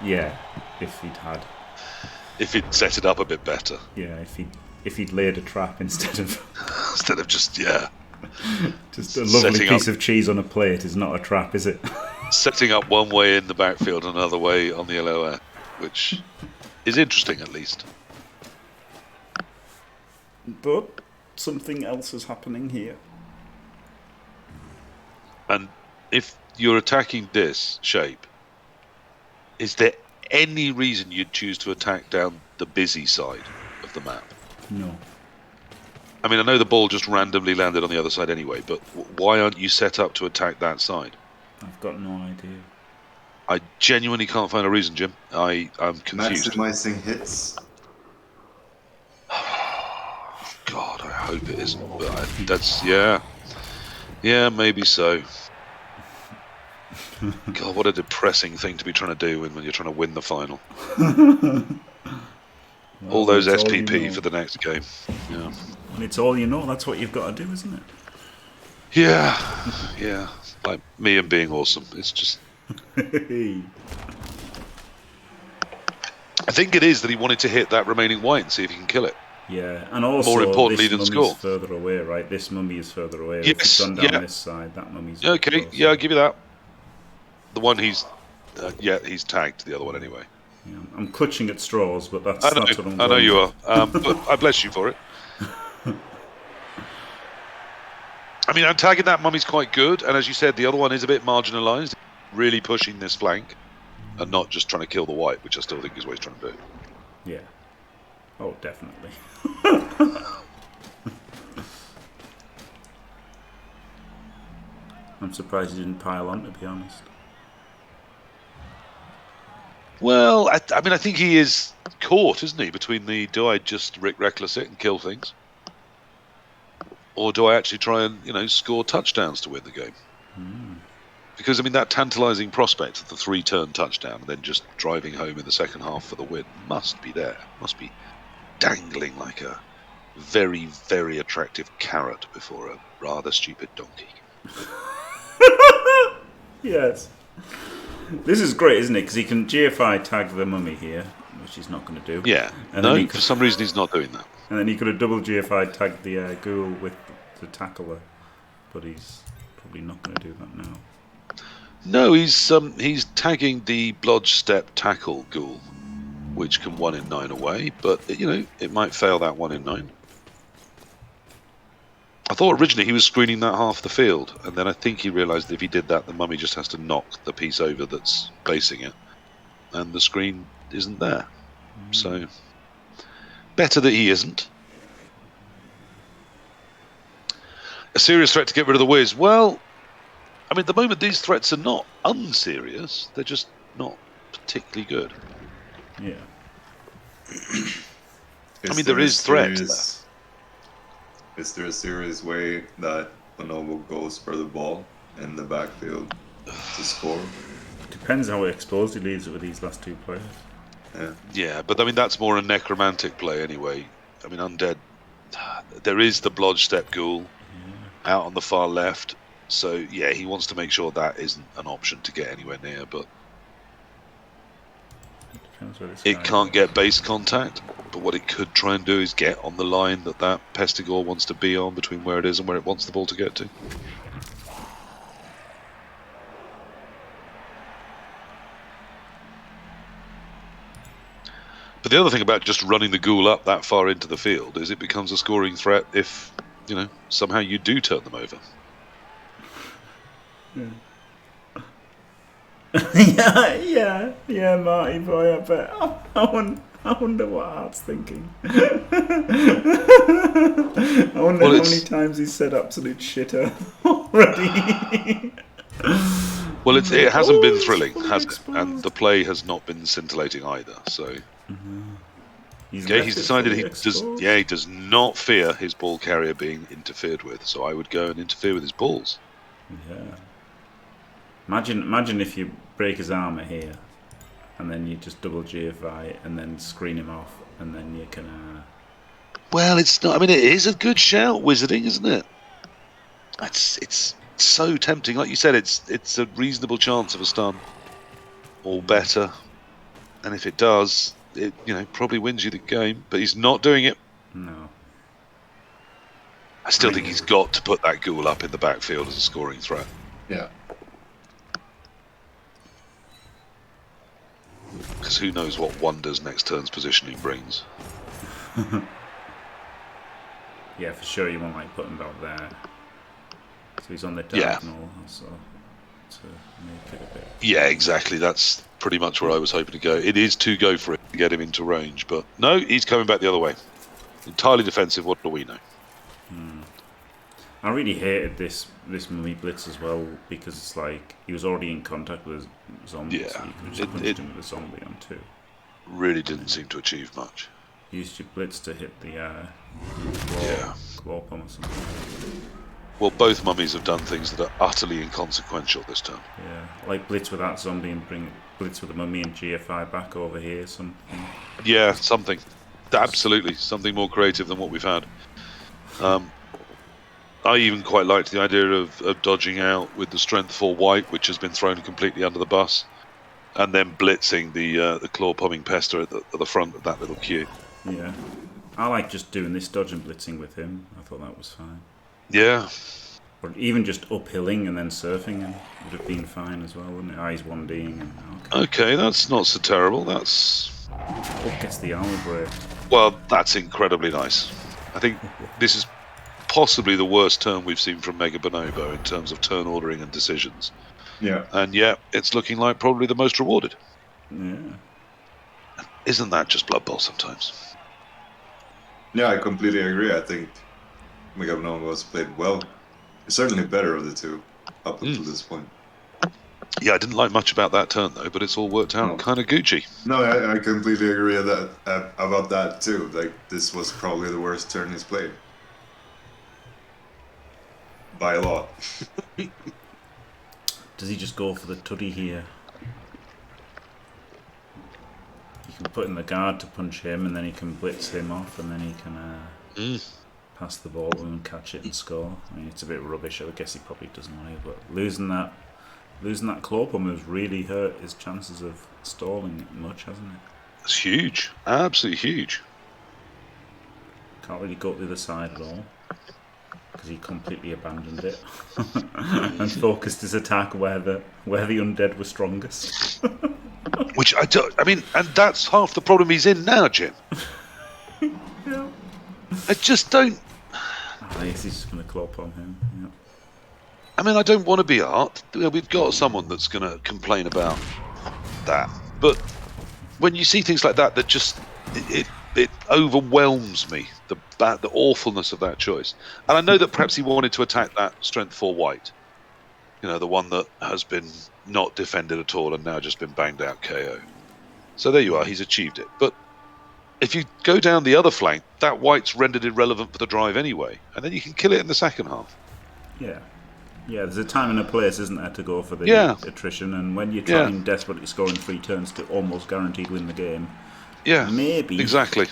S1: Yeah, if he'd had.
S2: If he'd set it up a bit better.
S1: Yeah, if he'd laid a trap instead of
S2: just
S1: just a lovely piece of cheese on a plate is not a trap, is it?
S2: Setting up one way in the backfield and another way on the LOR, which is interesting at least.
S1: But something else is happening here.
S2: And if you're attacking this shape, is there any reason you'd choose to attack down the busy side of the map?
S1: No.
S2: I mean, I know the ball just randomly landed on the other side anyway, but why aren't you set up to attack that side?
S1: I've got no idea.
S2: I genuinely can't find a reason, Jim. I'm confused.
S3: Maximizing hits.
S2: God, I hope it isn't. But that's yeah, maybe so. God, what a depressing thing to be trying to do when you're trying to win the final. All those SPP for the next game. Yeah.
S1: And it's all you know. That's what you've got to do, isn't it?
S2: Yeah. Like me and being awesome. It's just. I think it is that he wanted to hit that remaining white and see if he can kill it.
S1: Yeah, and also
S2: more importantly
S1: this
S2: than
S1: mummy's
S2: score.
S1: Further away, right? This mummy is further away.
S2: Yes,
S1: if it's gone down this side, that mummy's
S2: okay.
S1: closer.
S2: Yeah, I'll give you that. The one he's tagged the other one anyway.
S1: Yeah, I'm clutching at straws, but that's
S2: I know,
S1: what I'm
S2: I know
S1: going
S2: you
S1: with.
S2: are. But I bless you for it. I mean, tagging that mummy's quite good, and as you said, the other one is a bit marginalised, really pushing this flank, and not just trying to kill the white, which I still think is what he's trying to do.
S1: Yeah. Oh, definitely. I'm surprised he didn't pile on, to be honest.
S2: Well, I mean, I think he is caught, isn't he, between the do I just Rick Reckless it and kill things, or do I actually try and score touchdowns to win the game? Because I mean, that tantalising prospect of the 3-turn touchdown and then just driving home in the second half for the win must be there. Must be dangling like a very, very attractive carrot before a rather stupid donkey.
S1: Yes. This is great, isn't it? Because he can GFI tag the mummy here, which he's not going to do.
S2: Yeah.
S1: And
S2: for some reason he's not doing that.
S1: And then he could have double GFI tagged the ghoul with the tackler, but he's probably not going to do that now.
S2: No, he's tagging the blodge step tackle ghoul, which can 1 in 9 away, but it might fail that 1 in 9. I thought originally he was screening that half the field, and then I think he realised that if he did that, the mummy just has to knock the piece over that's basing it, and the screen isn't there. So, better that he isn't. A serious threat to get rid of the whiz. Well, I mean, at the moment these threats are not unserious, they're just not particularly good.
S1: Yeah.
S2: I mean, there is threat.
S3: Is there a serious way that Bonobo goes for the ball in the backfield to score?
S1: Depends how exposed he leaves it with these last 2 players.
S2: Yeah, but I mean, that's more a necromantic play anyway. I mean, Undead, there is the blodge step ghoul out on the far left. So, yeah, he wants to make sure that isn't an option to get anywhere near, but it can't get base contact. But what it could try and do is get on the line that Pestigore wants to be on between where it is and where it wants the ball to get to. But the other thing about just running the ghoul up that far into the field is it becomes a scoring threat if, somehow you do turn them over.
S1: Yeah, Marty boy, I bet. I wonder what Art's thinking. I wonder how many times he's said absolute shit already.
S2: Well, it hasn't been thrilling, has it? And the play has not been scintillating either, so... Okay, he's decided he does not fear his ball carrier being interfered with, so I would go and interfere with his balls.
S1: Yeah. Imagine if you break his armor here, and then you just double GFI and then screen him off, and then you can.
S2: Well, it's not. I mean, it is a good shout, wizarding, isn't it? It's so tempting. Like you said, it's a reasonable chance of a stun, or better. And if it does, it probably wins you the game. But he's not doing it.
S1: No.
S2: I still think he's got to put that ghoul up in the backfield as a scoring threat.
S3: Yeah.
S2: Because who knows what wonders next turn's positioning brings.
S1: Yeah, for sure you won't put him out there. So he's on the diagonal, so to make it a bit.
S2: Yeah, exactly. That's pretty much where I was hoping to go. It is to go for it to get him into range, but no, he's coming back the other way. Entirely defensive. What do we know?
S1: I really hated this mummy blitz as well, because it's like he was already in contact with a zombie, so you could just punch him with a zombie on 2.
S2: Really didn't seem to achieve much.
S1: Used your blitz to hit the claw palm or something.
S2: Well, both mummies have done things that are utterly inconsequential this turn.
S1: Yeah, like blitz with that zombie and bring blitz with the mummy and GFI back over here, something.
S2: Yeah, something. Absolutely, something more creative than what we've had. I even quite liked the idea of dodging out with the strength 4 white, which has been thrown completely under the bus, and then blitzing the claw pumming pester at the front of that little queue.
S1: Yeah, I like just doing this dodge and blitzing with him. I thought that was fine.
S2: Yeah.
S1: Or even just uphilling and then surfing him would have been fine as well, wouldn't it? He's 1D'ing. And,
S2: okay, that's not so terrible. That's...
S1: What gets the armor break?
S2: Well, that's incredibly nice. I think this is possibly the worst turn we've seen from Mega Bonobo in terms of turn ordering and decisions.
S3: Yeah.
S2: And yeah, it's looking like probably the most rewarded.
S1: Yeah.
S2: Isn't that just Blood Bowl sometimes?
S3: Yeah, I completely agree. I think Mega Bonobo has played well. Certainly better of the two up until this point.
S2: Yeah, I didn't like much about that turn though, but it's all worked out kind of Gucci.
S3: No, I completely agree about that too. Like, this was probably the worst turn he's played. By a lot.
S1: Does he just go for the tuddy here? You can put in the guard to punch him, and then he can blitz him off, and then he can pass the ball to him and catch it and score. I mean, it's a bit rubbish. I guess he probably doesn't want to, but losing that claw pump has really hurt his chances of stalling much, hasn't it?
S2: It's huge. Absolutely huge.
S1: Can't really go up the other side at all, because he completely abandoned it and focused his attack where the undead were strongest.
S2: Which I mean, and that's half the problem he's in now, Jim.
S1: Yeah.
S2: I just don't.
S1: I guess he's just going to clop on him. Yeah.
S2: I mean, I don't want to be art. We've got someone that's going to complain about that, but when you see things like that, that just it overwhelms me. The awfulness of that choice. And I know that perhaps he wanted to attack that strength 4 white. The one that has been not defended at all and now just been banged out KO. So there you are, he's achieved it. But if you go down the other flank, that white's rendered irrelevant for the drive anyway, and then you can kill it in the second half.
S1: Yeah. Yeah, there's a time and a place, isn't there, to go for the attrition, and when you're trying desperately scoring 3 turns to almost guaranteed win the game, maybe
S2: exactly.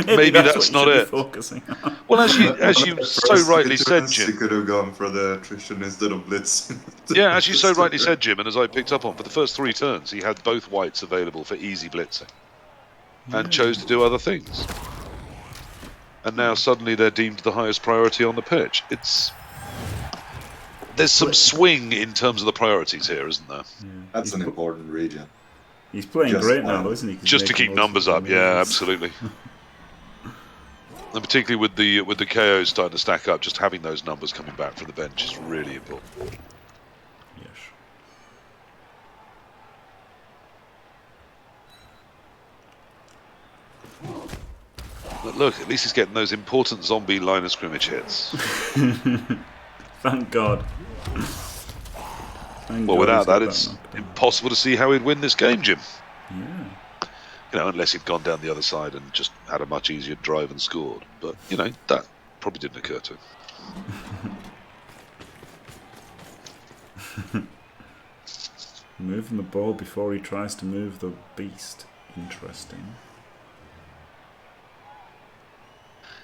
S2: maybe that's not it.
S1: Focusing on.
S2: Well, as you so rightly said, Jim,
S3: he could have gone for the attrition instead of blitz.
S2: Yeah, as you so rightly said, Jim, and as I picked up on, for the first 3 turns, he had both whites available for easy blitzing, and chose to do other things. And now suddenly they're deemed the highest priority on the pitch. There's some swing in terms of the priorities here, isn't there?
S3: Yeah. That's an important region.
S1: He's playing great now, though, isn't he?
S2: Just to keep numbers up, yeah, absolutely. And particularly with the KOs starting to stack up, just having those numbers coming back from the bench is really important.
S1: Yes.
S2: But look, at least he's getting those important zombie line of scrimmage hits.
S1: Thank God.
S2: Well, without that, it's impossible to see how he'd win this game, Jim.
S1: Yeah.
S2: unless he'd gone down the other side and just had a much easier drive and scored. But, that probably didn't occur to him.
S1: Moving the ball before he tries to move the beast. Interesting.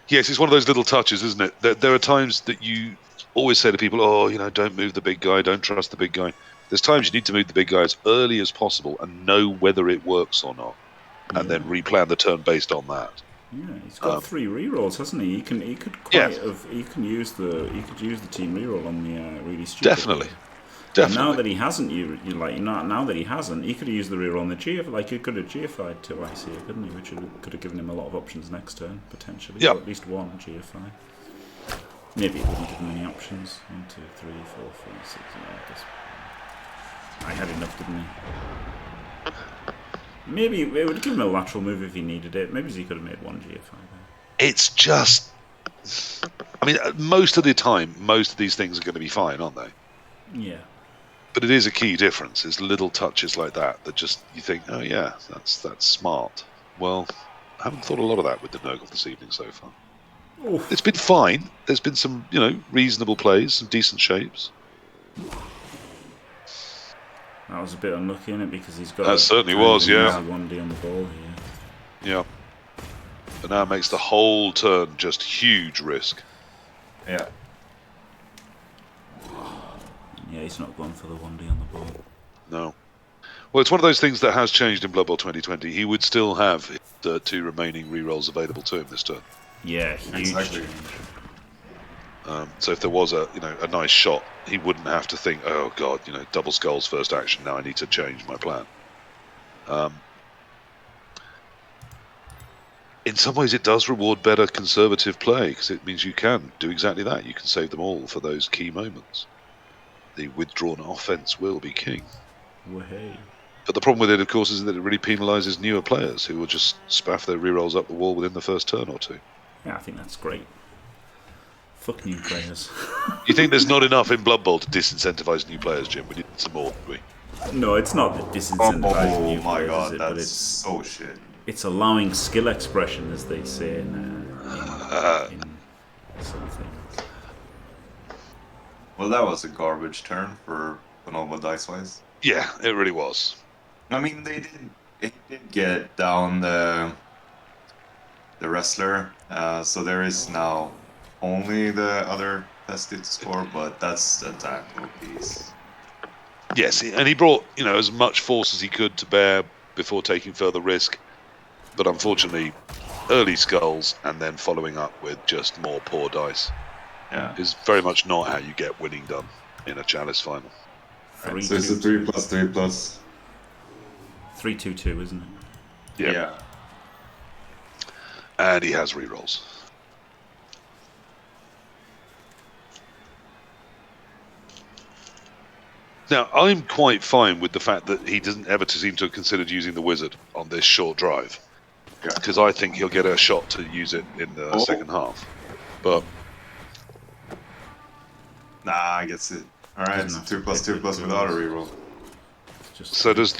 S2: Yes, it's one of those little touches, isn't it? There are times that you always say to people, don't move the big guy, don't trust the big guy. There's times you need to move the big guy as early as possible and know whether it works or not, and then replan the turn based on that.
S1: Yeah, he's got 3 rerolls, hasn't he? He could use the team reroll on the really stupid.
S2: Definitely.
S1: And now that he hasn't, now that he hasn't, he could have used the reroll on the GF. Like, he could have GFI'd to IC, couldn't he? Which could have given him a lot of options next turn, potentially.
S2: Yeah.
S1: Or at least one GFI. Maybe it wouldn't give him any options. 1, 2, 3, 4, 5, 6. I guess I had enough, didn't he? Maybe it would give him a lateral move if he needed it. Maybe he could have made 1 GFI there.
S2: It's just, most of the time, most of these things are going to be fine, aren't they?
S1: Yeah.
S2: But it is a key difference. It's little touches like that just you think, oh yeah, that's smart. Well, I haven't thought a lot of that with the Nurgle this evening so far. Oof. It's been fine. There's been some, reasonable plays, some decent shapes.
S1: That was a bit unlucky, innit? Because he's got.
S2: That certainly was, yeah.
S1: 1D on the ball here.
S2: Yeah. But now it makes the whole turn just huge risk.
S3: Yeah.
S1: Yeah, he's not going for the 1D on the ball.
S2: No. Well, it's one of those things that has changed in Blood Bowl 2020. He would still have the 2 remaining rerolls available to him this turn.
S1: Yeah, huge change.
S2: So if there was a nice shot, he wouldn't have to think, oh god, double skulls first action. Now I need to change my plan. In some ways, it does reward better conservative play because it means you can do exactly that. You can save them all for those key moments. The withdrawn offense will be king.
S1: Way.
S2: But the problem with it, of course, is that it really penalises newer players who will just spaff their rerolls up the wall within the first turn or 2.
S1: Yeah, I think that's great. Fuck new players.
S2: You think there's not enough in Blood Bowl to disincentivise new players, Jim? We need some more, don't we?
S1: No, it's not that disincentivising new players.
S3: Oh my god,
S1: but
S3: that's so shit.
S1: It's allowing skill expression, as they say in some things.
S3: Well, that was a garbage turn for Bonobo dice-wise.
S2: Yeah, it really was.
S3: I mean, it did get down the wrestler, so there is now only the other tested to score, but that's the tackle piece.
S2: Yes, and he brought as much force as he could to bear before taking further risk, but unfortunately, early skulls and then following up with just more poor dice.
S3: Yeah,
S2: is very much not how you get winning done in a Chalice final.
S3: So it's a 3+3+.
S1: 3-2-2, isn't it?
S3: Yeah.
S2: And he has rerolls. Now, I'm quite fine with the fact that he doesn't ever seem to have considered using the wizard on this short drive, because I think he'll get a shot to use it in the second half. But
S3: nah, I guess it. All right, it's a 2+2+ without a reroll.
S2: So does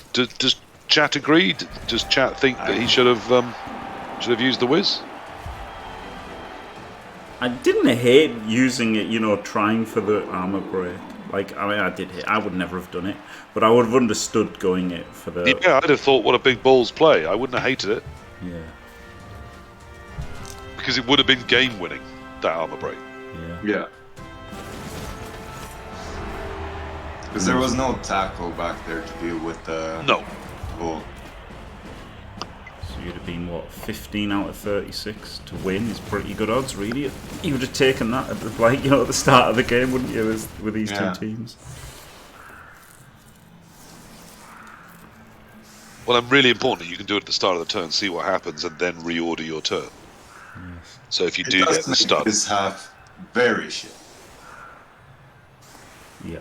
S2: Chat agree? Does Chat think that he should have used the whiz?
S1: I didn't hate using it, trying for the armor break. I would never have done it, but I would have understood going it for the.
S2: Yeah, I'd have thought, what a big balls play. I wouldn't have hated it.
S1: Yeah.
S2: Because it would have been game winning, that armor break.
S3: Yeah. Because there was no tackle back there to deal with the.
S2: No.
S3: Bull.
S1: So you'd have been 15 out of 36 to win is pretty good odds, really. You would have taken that at the start of the game, wouldn't you, with these two teams?
S2: Well, I'm really important that you can do it at the start of the turn, see what happens, and then reorder your turn.
S1: Yes.
S2: So if you do get the start,
S3: this half very shit.
S1: Yeah.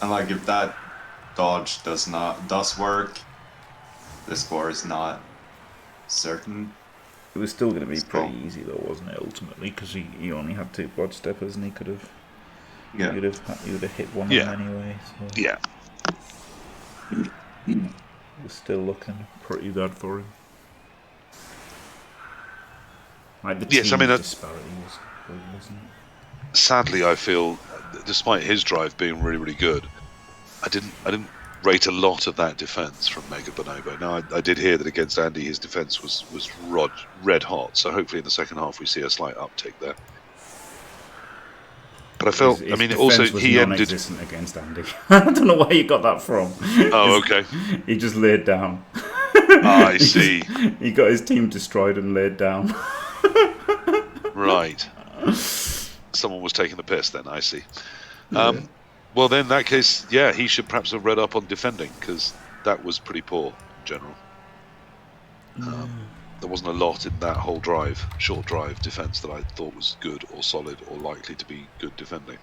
S3: And if that dodge does work, the score is not certain.
S1: It was still going to be pretty easy though, wasn't it? Ultimately, because he only had 2 blood steppers, and he could have. Yeah. He would have hit one of them anyway. So.
S2: Yeah.
S1: was still looking pretty bad for him. Like the
S2: Yes, I
S1: team
S2: mean,
S1: disparity was good, wasn't it?
S2: sadly, I feel, despite his drive being really, really good, I didn't rate a lot of that defense from Mega Bonobo. Now, I did hear that against Andy, his defense was red hot. So hopefully in the second half we see a slight uptick there. But I felt,
S1: His
S2: I mean,
S1: defense
S2: also
S1: was
S2: he ended.
S1: non-existent against Andy. I don't know where you got that from.
S2: Oh, okay.
S1: He just laid down.
S2: I see.
S1: He got his team destroyed and laid down.
S2: Right. Someone was taking the piss then, I see.
S1: Yeah.
S2: Well, then in that case, yeah, he should perhaps have read up on defending, because that was pretty poor in general. There wasn't a lot in that whole short drive defense that I thought was good or solid or likely to be good defending.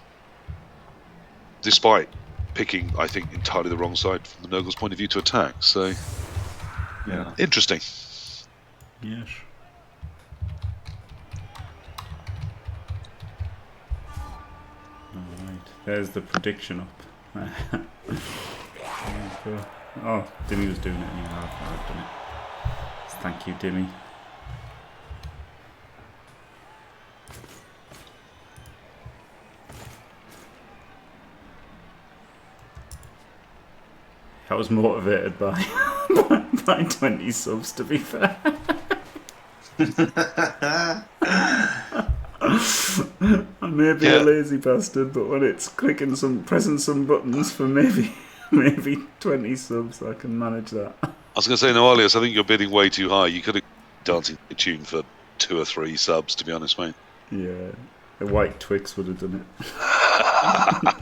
S2: Despite picking, I think, entirely the wrong side from the Nurgle's point of view to attack. So,
S3: Yeah.
S2: interesting.
S1: Yes. Alright, there's the prediction up. Oh, Dimmy was doing it anyway. I've done it. Thank you, Dimmy. I was motivated by by 20 subs, to be fair. I may be a lazy bastard, but when it's pressing some buttons for maybe 20 subs, I can manage that.
S2: I was going to say, no, Alias, I think you're bidding way too high. You could have dancing a tune for 2 or 3 subs, to be honest, mate.
S1: Yeah, the white Twix would have done it.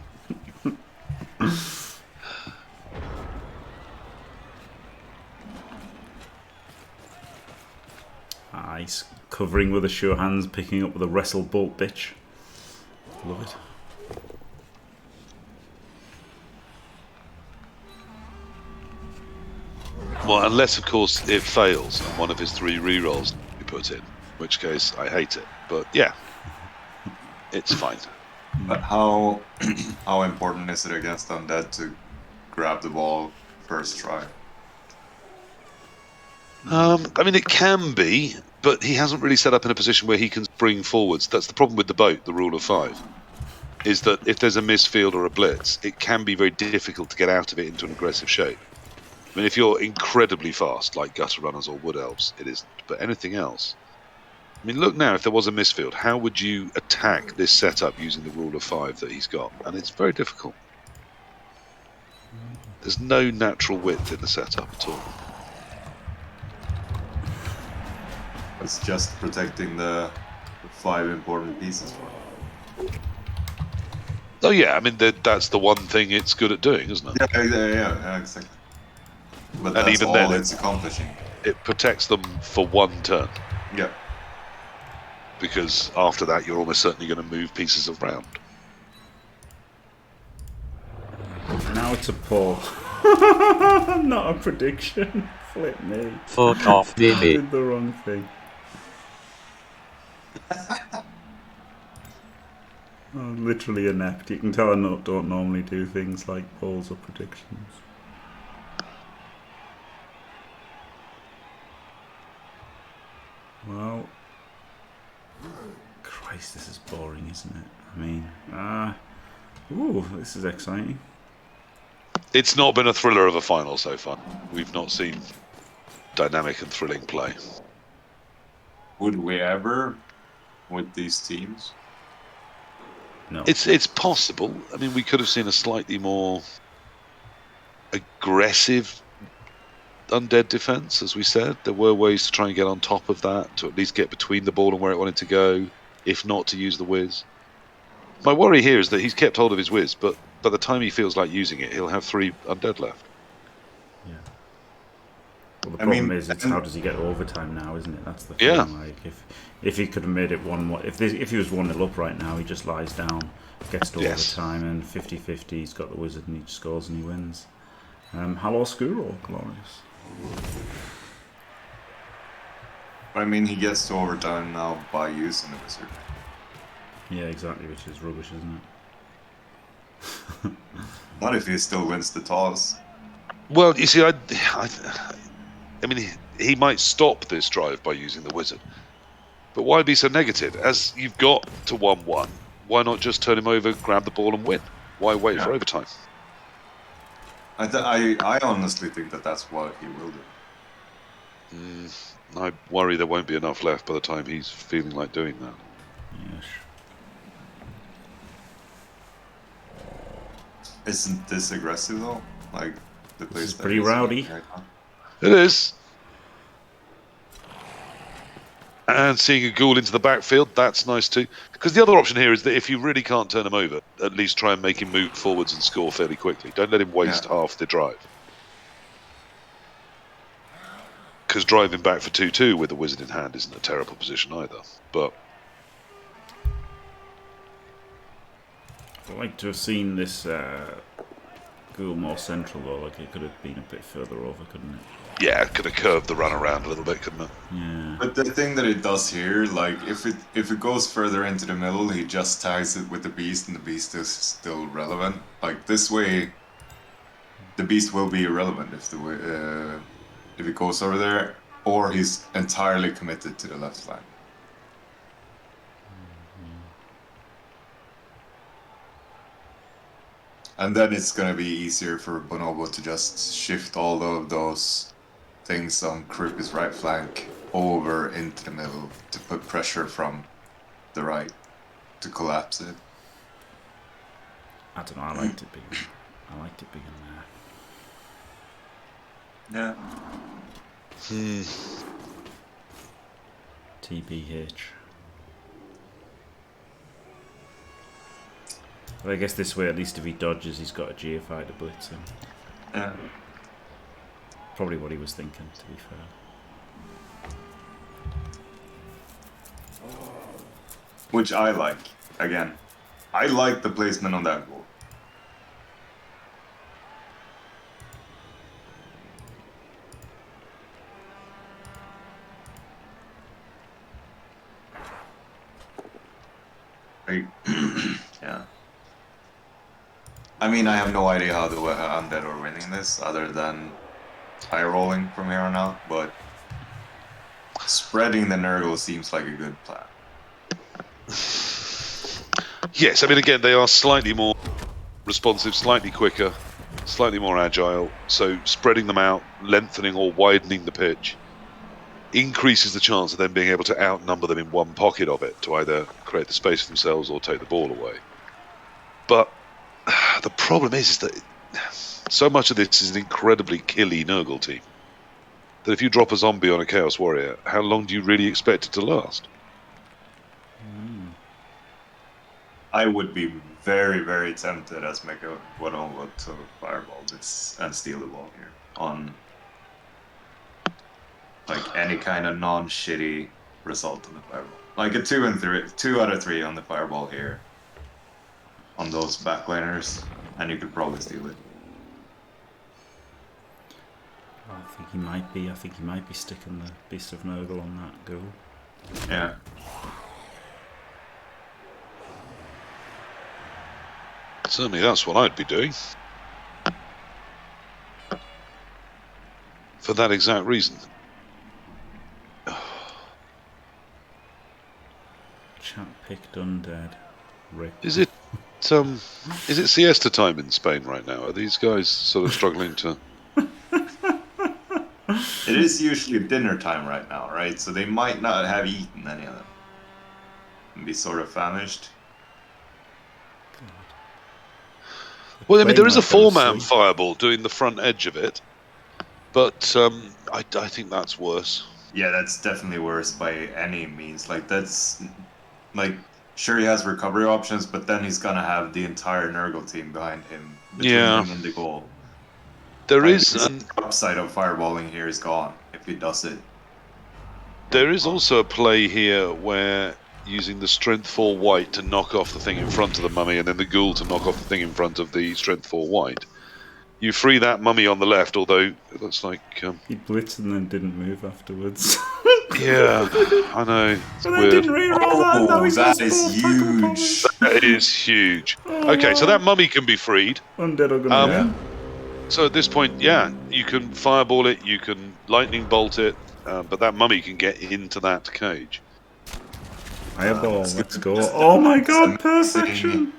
S1: Nice. Covering with a sure hands, picking up with a wrestle bolt bitch. Love it.
S2: Well, unless, of course, it fails and one of his 3 rerolls he puts in, in which case I hate it. But yeah, it's fine.
S3: But how important is it against Undead to grab the ball first try?
S2: I mean, it can be, but he hasn't really set up in a position where he can spring forwards. That's the problem with the boat, the rule of 5, is that if there's a misfield or a blitz, it can be very difficult to get out of it into an aggressive shape. I mean, if you're incredibly fast, like gutter runners or wood elves, it isn't. But anything else, I mean, look now, if there was a misfield, how would you attack this setup using the rule of 5 that he's got? And it's very difficult. There's no natural width in the setup at all.
S3: It's just protecting the 5 important pieces for him.
S2: Oh yeah, I mean, that's the one thing it's good at doing, isn't it?
S3: Yeah, exactly. But
S2: And
S3: that's
S2: even
S3: all
S2: then,
S3: it's accomplishing.
S2: It protects them for 1 turn.
S3: Yeah.
S2: Because after that, you're almost certainly going to move pieces around.
S1: Now it's a poll. Not a prediction. Flip me.
S4: Fuck off,
S1: I
S4: Dimmy.
S1: did the wrong thing. I'm literally inept. You can tell I don't normally do things like polls or predictions. Well, Christ, this is boring, isn't it? I mean, ooh, this is exciting.
S2: It's not been a thriller of a final so far. We've not seen dynamic and thrilling play.
S3: Would we ever with these teams?
S1: No.
S2: It's possible. I mean, we could have seen a slightly more aggressive Undead defense, as we said. There were ways to try and get on top of that, to at least get between the ball and where it wanted to go, if not to use the whiz. My worry here is that he's kept hold of his whiz, but by the time he feels like using it, he'll have 3 Undead left.
S1: Yeah. Well, the problem is, it's how does he get overtime now, isn't it? That's the thing.
S2: Yeah.
S1: Like, if he could have made it 1-1, if he was 1-0 up right now, he just lies down, gets to overtime, and 50-50, he's got the wizard, and he scores and he wins. Hello, Squirrel, glorious.
S3: I mean, he gets to overtime now by using the wizard.
S1: Yeah, exactly, which is rubbish, isn't it?
S3: Not if he still wins the toss.
S2: Well, you see, I mean, he might stop this drive by using the wizard. But why be so negative? As you've got to 1-1, why not just turn him over, grab the ball and win? Why wait for overtime?
S3: I honestly think that that's what he will do.
S2: I worry there won't be enough left by the time he's feeling like doing that.
S1: Yes.
S3: Isn't this aggressive though? Like the place
S1: is pretty rowdy.
S3: Right now?
S2: It is. And seeing a ghoul into the backfield, that's nice too. Because the other option here is that if you really can't turn him over, at least try and make him move forwards and score fairly quickly. Don't let him waste half the drive. Because driving back for 2-2 with the wizard in hand isn't a terrible position either. But
S1: I'd like to have seen this ghoul more central though, like it could have been a bit further over, couldn't it?
S2: yeah, it could have curved the run around a little bit, couldn't it?
S1: Yeah.
S3: But the thing that it does here, like if it goes further into the middle, he just tags it with the beast, and the beast is still relevant. Like this way, the beast will be irrelevant if it goes over there, or he's entirely committed to the left flank. And then it's gonna be easier for Bonobo to just shift all of those things on Crupi's right flank over into the middle to put pressure from the right to collapse it.
S1: I don't know, I liked it being there.
S3: Yeah.
S1: TBH. But I guess this way, at least if he dodges, he's got a GFI to blitz him.
S3: Yeah.
S1: Probably what he was thinking, to be fair.
S3: Which I like. Again, I like the placement on that goal. Yeah. I mean, I have no idea how the Undead are winning this, other than high rolling from here on out, but spreading the Nurgle seems like a good plan.
S2: Yes, I mean, again, they are slightly more responsive, slightly quicker, slightly more agile. So spreading them out, lengthening or widening the pitch increases the chance of them being able to outnumber them in one pocket of it to either create the space for themselves or take the ball away. But the problem is that so much of this is an incredibly killy Nurgle team that if you drop a zombie on a Chaos Warrior, how long do you really expect it to last?
S3: I would be very, very tempted as Mega Bonobo to fireball this and steal the ball here on like any kind of non-shitty result on the fireball. Like a 2 out of 3 on the fireball here on those backliners, and you could probably steal it.
S1: I think he might be. I think he might be sticking the Beast of Nurgle on that goal.
S3: Yeah.
S2: Certainly that's what I'd be doing. For that exact reason.
S1: Chat picked Undead. Rip.
S2: Is it siesta time in Spain right now? Are these guys sort of struggling to...
S3: It is usually dinner time right now, right? So they might not have eaten any of them. And be sort of famished.
S2: Well, I mean, there is a
S1: Playing like
S2: four-man
S1: those
S2: fireball doing the front edge of it, but I think that's worse.
S3: Yeah, that's definitely worse by any means. Like, that's... Like, sure he has recovery options, but then he's gonna have the entire Nurgle team behind him. Between him and the goal.
S2: There
S3: Like,
S2: is
S3: the upside of fireballing here is gone, if he does it.
S2: there is also a play here where using the strength 4 white to knock off the thing in front of the mummy and then the ghoul to knock off the thing in front of the strength 4 white. You free that mummy on the left, although it looks like...
S1: He blitzed and then didn't move afterwards.
S2: Yeah, I know. It's
S1: But I
S2: weird.
S1: didn't reroll that. Now he's
S3: that
S1: got
S3: is
S1: sport tackle
S3: huge.
S2: That is huge. Okay, so that mummy can be freed.
S1: Undead are gonna win.
S2: So at this point, yeah, you can fireball it, you can lightning bolt it, but that mummy can get into that cage.
S1: Fireball, let's go.
S3: Just-
S1: Oh my
S3: it's
S1: god,
S3: amazing.
S1: perfection!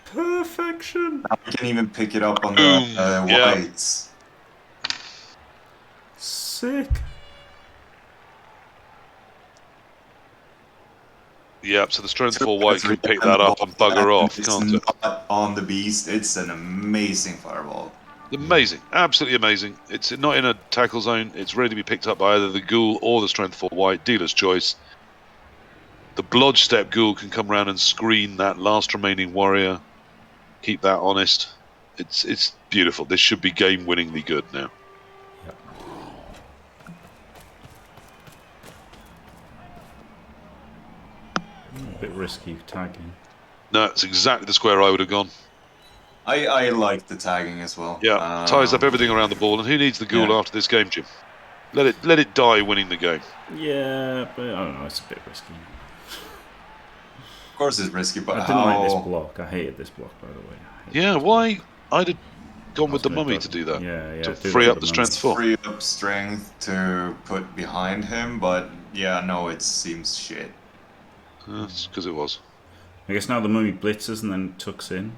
S1: Perfection!
S3: Now we can even pick it up on
S2: Boom.
S3: the
S2: Yeah.
S3: whites.
S1: Sick.
S2: Yep, so the strength 4 white can pick that up and bugger off,
S3: It's
S2: can't it?
S3: not on the beast. It's an amazing fireball.
S2: Amazing, absolutely amazing. It's not in a tackle zone. It's ready to be picked up by either the ghoul or the strength 4 white. Dealer's choice. The blodge step ghoul can come around and screen that last remaining warrior. Keep that honest. It's beautiful. This should be game-winningly good now.
S1: A bit risky tagging.
S2: No, it's exactly the square I would have gone.
S3: I like the tagging as well.
S2: Yeah, ties up everything around the ball. And who needs the ghoul
S3: Yeah.
S2: after this game, Jim? Let it die winning the game.
S1: Yeah, but I don't know, it's a bit risky.
S3: Of course, it's risky, but
S1: I didn't like this block. I hated this block, by the way.
S2: Yeah, why? I'd have gone with the
S1: Gonna
S2: mummy
S1: do-
S2: to do that.
S1: Yeah,
S2: To
S1: do
S2: free
S1: that
S2: up
S1: with
S2: the
S1: mummy.
S2: strength 4.
S3: free up strength to put behind him, but yeah, no, it seems shit.
S2: That's because it was.
S1: I guess now the mummy blitzes and then tucks in.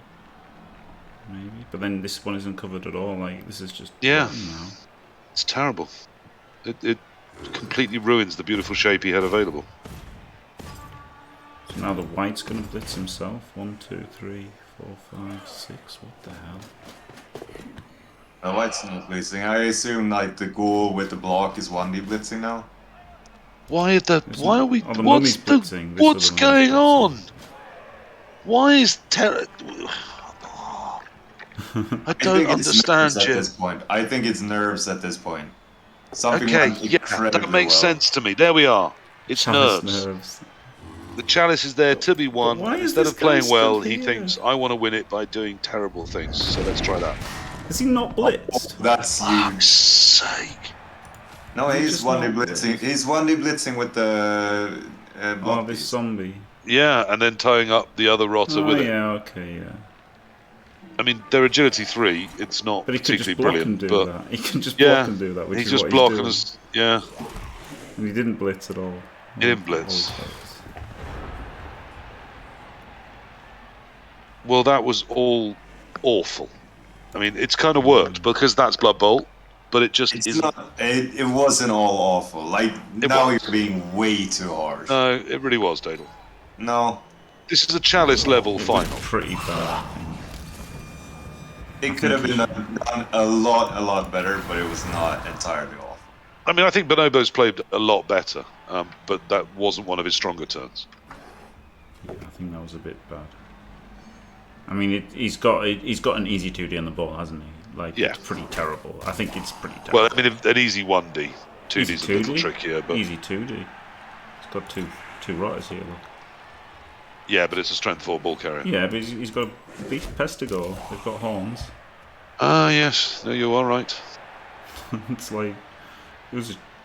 S1: Maybe. But then this one isn't covered at all. Like, this is just...
S2: Yeah.
S1: rotten now.
S2: It's terrible. It completely ruins the beautiful shape he had available.
S1: So now the white's going to blitz himself. 1, 2, 3, 4, 5, 6. What the hell?
S3: The white's not blitzing. I assume like the ghoul with the block is 1D blitzing now.
S2: Why are we?
S1: Oh, the
S2: What's
S1: mummy's blitzing. This
S2: what's
S1: other mummy's
S2: going
S1: blitzing.
S2: on? Why is I don't
S3: think it's
S2: understand,
S3: nerves at
S2: Jim.
S3: this point. I think it's nerves at this point. Something
S2: Okay,
S3: went
S2: yeah,
S3: incredibly
S2: that makes
S3: well.
S2: sense to me. There we are. It's
S1: Chalice
S2: nerves. The chalice is there to be won.
S1: why is
S2: Instead
S1: this
S2: of playing
S1: guy
S2: well,
S1: still
S2: he
S1: here?
S2: thinks, I want to win it by doing terrible things. So let's try that.
S1: Has he not blitzed?
S3: That's
S2: Fuck's
S3: huge.
S2: sake.
S3: No,
S1: He
S3: he's
S1: just
S3: 1D
S1: not
S3: blitzing.
S1: blitzed.
S3: He's 1D blitzing with the
S1: Oh,
S3: block
S1: this
S3: piece.
S1: zombie.
S2: Yeah, and then tying up the other rotter
S1: Oh,
S2: with it.
S1: yeah, okay, yeah.
S2: I mean, they're agility 3. It's not
S1: But he could just
S2: particularly
S1: block and
S2: brilliant,
S1: do
S2: but
S1: that. He can just
S2: yeah,
S1: block and do that, which
S2: he's
S1: is
S2: just
S1: what
S2: blocking
S1: he's
S2: us. Yeah,
S1: doing. And he didn't blitz at all.
S2: he didn't blitz. Well, that was all awful. I mean, it's kind of worked because that's Blood Bolt, but it just
S3: It's
S2: isn't.
S3: not. It wasn't all awful. Like
S2: It
S3: now
S2: was.
S3: you're being way too harsh.
S2: No, it really was, Dadel.
S3: No,
S2: This is a chalice level final.
S1: Pretty bad.
S3: it could have been done a lot better, but it was not entirely awful.
S2: I mean, I think Bonobo's played a lot better, but that wasn't one of his stronger turns.
S1: Yeah, I think that was a bit bad. I mean, he's got an easy 2D on the ball, hasn't he? Like,
S2: Yeah.
S1: it's pretty terrible. I think it's pretty terrible.
S2: Well, I mean, an easy 1D. 2D's
S1: Easy
S2: a little
S1: 2D?
S2: trickier, but
S1: Easy 2D. It's got two rotters here, look.
S2: yeah, but it's a strength 4 ball carrier.
S1: Yeah, but he's got a beast Pestigo. They've got horns.
S2: Ah, yes. No, you are right.
S1: It's like it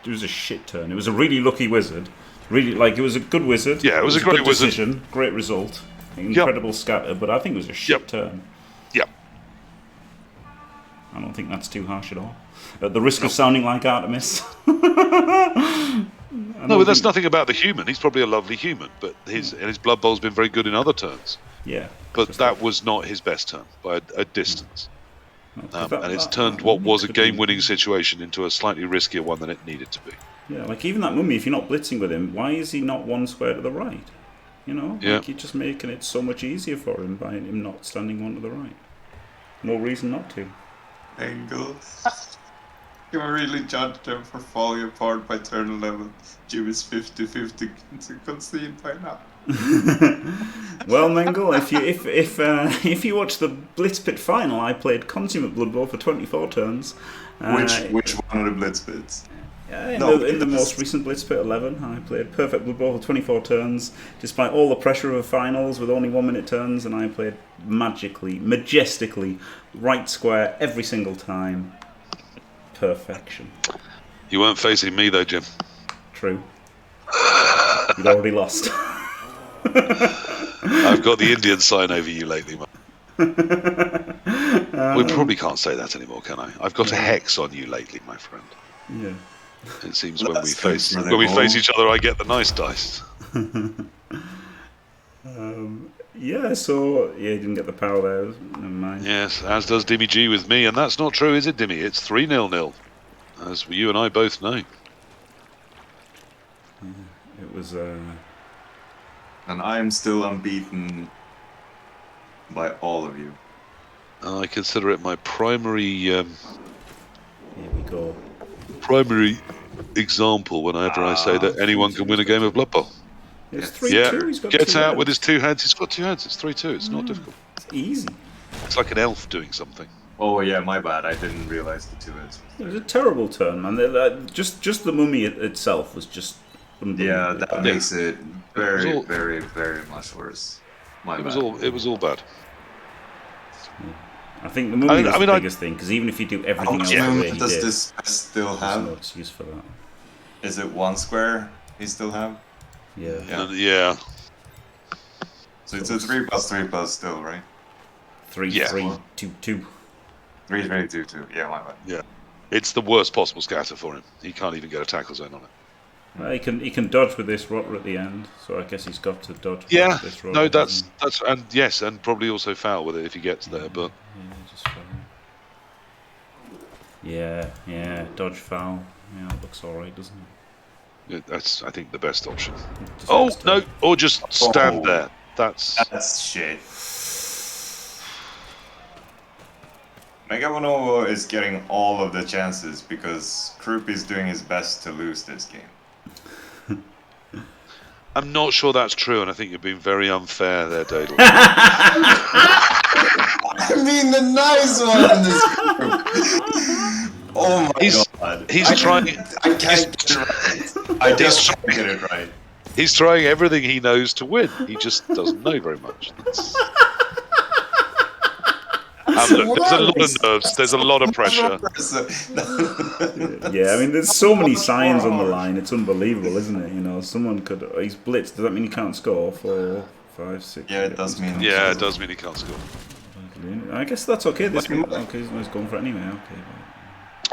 S1: was a shit turn. It was a really lucky wizard. Really, like, it was a good wizard.
S2: Yeah, it was a great
S1: good
S2: wizard.
S1: decision. Great result. Incredible scatter, but I think it was a shit turn.
S2: Yep.
S1: I don't think that's too harsh at all. At the risk of sounding like Artemis.
S2: No, but that's nothing about the human. He's probably a lovely human, but his Blood Bowl's been very good in other turns.
S1: Yeah.
S2: But
S1: just
S2: that was not his best turn by a distance.
S1: that-
S2: And it's
S1: that-
S2: turned
S1: that
S2: what
S1: mummy
S2: was a
S1: could have been-
S2: game-winning situation into a slightly riskier one than it needed to be.
S1: Yeah, like even that mummy, if you're not blitzing with him, why is he not one square to the right? You know?
S2: Yeah.
S1: Like, you're just making it so much easier for him by him not standing one to the right. No reason not to.
S3: Angle. You really judge them for falling apart by turn 11. Jim is 50-50 to concede by now.
S1: Well, Mengel, if you watch the Blitz Pit final, I played Consummate Blood Bowl for 24 turns.
S3: Which one of the blitz bits?
S1: In the most recent Blitz Pit 11, I played Perfect Blood Bowl for 24 turns, despite all the pressure of finals with only 1 minute turns, and I played majestically, right square every single time. Perfection.
S2: You weren't facing me though, Jim.
S1: True. You'd already lost.
S2: I've got the Indian sign over you lately, man. We probably can't say that anymore, can I? I've got a hex on you lately, my friend.
S1: Yeah.
S2: It seems when we
S3: That's good
S2: face
S3: for the
S2: face
S3: goal.
S2: each other, I get the nice dice.
S1: Yeah, so yeah, you didn't get the power there. Never mind.
S2: Yes, as does Dimmy G with me, and that's not true, is it, Dimmy? It's 3-0-0, as you and I both know.
S1: It was.
S3: And I am still unbeaten by all of you.
S2: I consider it my primary
S1: Here we go.
S2: example whenever I say that anyone can win a game of Blood Bowl.
S1: It's
S3: Yes.
S1: 3-2.
S2: Yeah,
S1: He's got
S2: gets
S1: two
S2: out with his
S1: heads.
S2: 2 heads. He's got 2 heads. It's 3-2. It's not difficult.
S1: It's easy.
S2: It's like an elf doing something.
S3: Oh yeah, my bad. I didn't realize the 2 hits.
S1: It was a terrible turn, man. Just the mummy itself was just.
S3: Yeah, that makes it very,
S2: all-
S3: very, very much worse. My
S2: It
S3: bad.
S2: was all bad.
S1: I think the mummy was the
S2: I-
S1: biggest thing, because even if you do
S3: How
S1: everything
S3: much
S1: else the way
S3: movement
S1: he
S3: does
S1: did,
S3: this still
S1: there's no
S3: have?
S1: excuse for that.
S3: Is it 1 square he still have?
S1: Yeah.
S3: Yeah.
S2: Yeah.
S3: So it's a 3+3+ still, right?
S1: 3-3-2-2.
S3: 3-3-2-2. Yeah, my bad.
S2: It's the worst possible scatter for him. He can't even get a tackle zone on it.
S1: Well, he can dodge with this rotter at the end, so I guess he's got to dodge
S2: Yeah,
S1: with this rotter.
S2: no, that's and yes, and probably also foul with it if he gets there. But
S1: Yeah, just foul. Yeah, dodge foul. Yeah, it looks alright, doesn't
S2: that's, I think, the best option.
S1: it? Just
S2: Oh
S1: has to-
S2: no, or just stand
S3: Oh.
S2: there. That's
S3: That's shit. Mega Bonobo is getting all of the chances because Crupi is doing his best to lose this game.
S2: I'm not sure that's true, and I think you're being very unfair there, Dadel.
S3: I mean the nice one in this group. Oh my god.
S2: He's trying.
S3: I can't get it right. I just can't get it right.
S2: He's trying everything he knows to win. He just doesn't know very much. Look, there's a lot of nerves. There's a lot of pressure.
S1: Yeah, I mean, there's so many signs on the line. It's unbelievable, isn't it? You know, someone could. He's blitzed. Does that mean he can't score? 4, 5, 6.
S3: Yeah, it does mean.
S2: Yeah, it does mean he can't score.
S1: I guess that's okay. This one, okay, he's going for it anyway. Okay.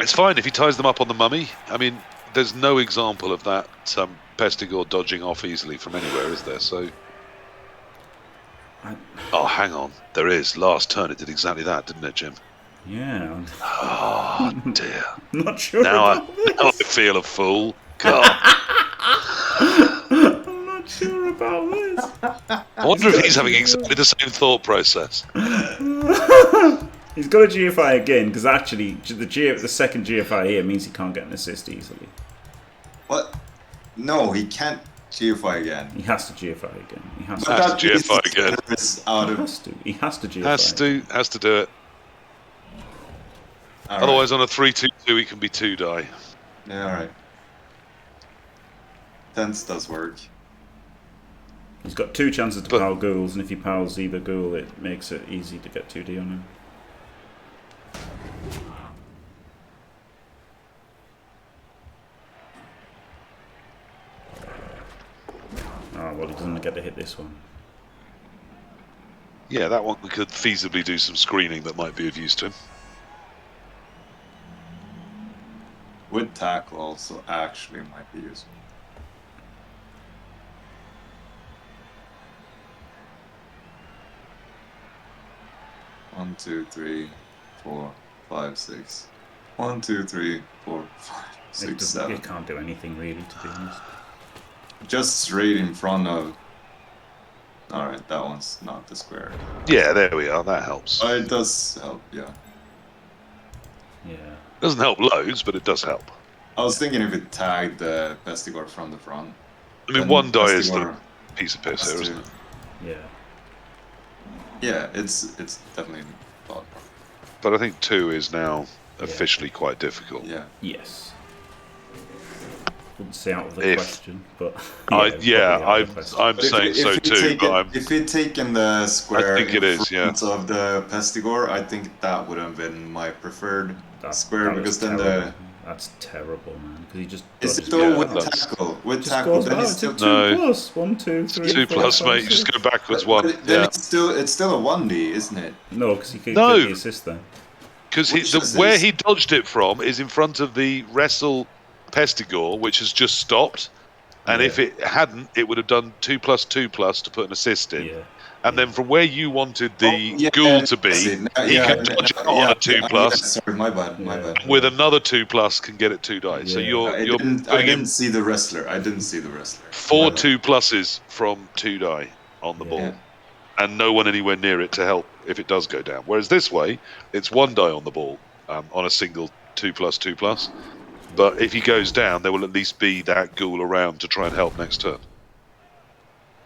S2: It's fine if he ties them up on the mummy. I mean, there's no example of that Pestigore dodging off easily from anywhere, is there? So. Oh, hang on. There is. Last turn it did exactly that, didn't it, Jim?
S1: Yeah.
S2: Oh, dear.
S1: I'm not sure.
S2: Now I
S1: about this.
S2: feel a fool. God.
S1: I'm not sure about this.
S2: I wonder if he's having exactly the same thought process.
S1: He's got a GFI again, because actually the second GFI here means he can't get an assist easily.
S3: What? No, he can't GFI again.
S1: He has to GFI again. He has to.
S2: Has to GFI again.
S3: Is out
S1: He
S3: of.
S1: has to. He has to GFI.
S2: Has to do it.
S3: All
S2: Otherwise, on a 3-2-2, he can be 2 die.
S3: Yeah, alright. Tense does work.
S1: He's got 2 chances to
S2: But-
S1: power ghouls, and if he powers either ghoul, it makes it easy to get 2D on him. Oh, well, he doesn't get to hit this one.
S2: Yeah, that one could feasibly do some screening that might be of use to him.
S3: With tackle also actually might be useful. One, two, three, 4, 5, 6. 1, 2, 3, 4, 5, 6, 7.
S1: It can't do anything really, to be honest.
S3: Just straight in front of. Alright, that one's not the square.
S2: Yeah, there we are. That helps.
S3: Oh, it does help, yeah.
S1: Yeah.
S2: Doesn't help loads, but it does help.
S3: I was thinking if it tagged the Pestigore from the front.
S2: I mean,
S3: then
S2: 1 die is the
S3: Pestigore
S2: piece of piss
S3: has
S2: here,
S3: to-
S2: isn't it?
S1: Yeah.
S3: Yeah, it's definitely bad.
S2: But I think 2 is now officially quite difficult.
S3: Yeah.
S1: Yes. Wouldn't say out of the
S2: If-
S1: question, but
S2: I'm
S3: But
S2: saying so too, but I'm.
S3: If he'd taken the square
S2: I think it
S3: in
S2: is, yeah.
S3: front of the Pestigore, I think that would have been my preferred square because then the
S1: That's terrible, man. Because he just
S3: Is it
S1: dodges
S3: though
S1: it
S3: with
S1: out.
S3: tackle? With
S1: Just
S3: tackle,
S1: goes
S3: then
S1: out.
S3: it's
S1: It's
S3: still
S1: a 2
S2: No.
S1: plus. 1, 2, 3,
S2: 2
S1: 4,
S2: plus,
S1: 5,
S2: mate. You just
S1: 6.
S2: go backwards
S3: but
S2: 1.
S3: then
S2: Yeah.
S3: it's still a 1D, isn't it?
S1: No, because he can
S2: No.
S1: get the assist then.
S2: Because
S3: Which
S2: where
S3: assist?
S2: he dodged it from is in front of the wrestle Pestigore, which has just stopped. And if
S1: Yeah.
S2: it hadn't, it would have done 2 plus 2 plus to put an assist in.
S1: Yeah.
S2: And then from where you wanted the
S3: yeah,
S2: ghoul to
S3: I
S2: be,
S3: see.
S2: he could dodge it on a 2 plus.
S3: Sorry, my bad.
S1: Yeah.
S2: With another 2 plus, can get it 2 dice. So
S1: Yeah.
S2: you're
S3: I
S2: putting
S3: didn't
S2: him
S3: see the wrestler. I didn't see the wrestler.
S2: 4
S3: My bad.
S2: 2 pluses from 2 die on the
S1: Yeah.
S2: ball,
S3: Yeah.
S2: and no one anywhere near it to help if it does go down. Whereas this way, it's 1 die on the ball on a single 2 plus 2 plus. But if he goes down, there will at least be that ghoul around to try and help next turn.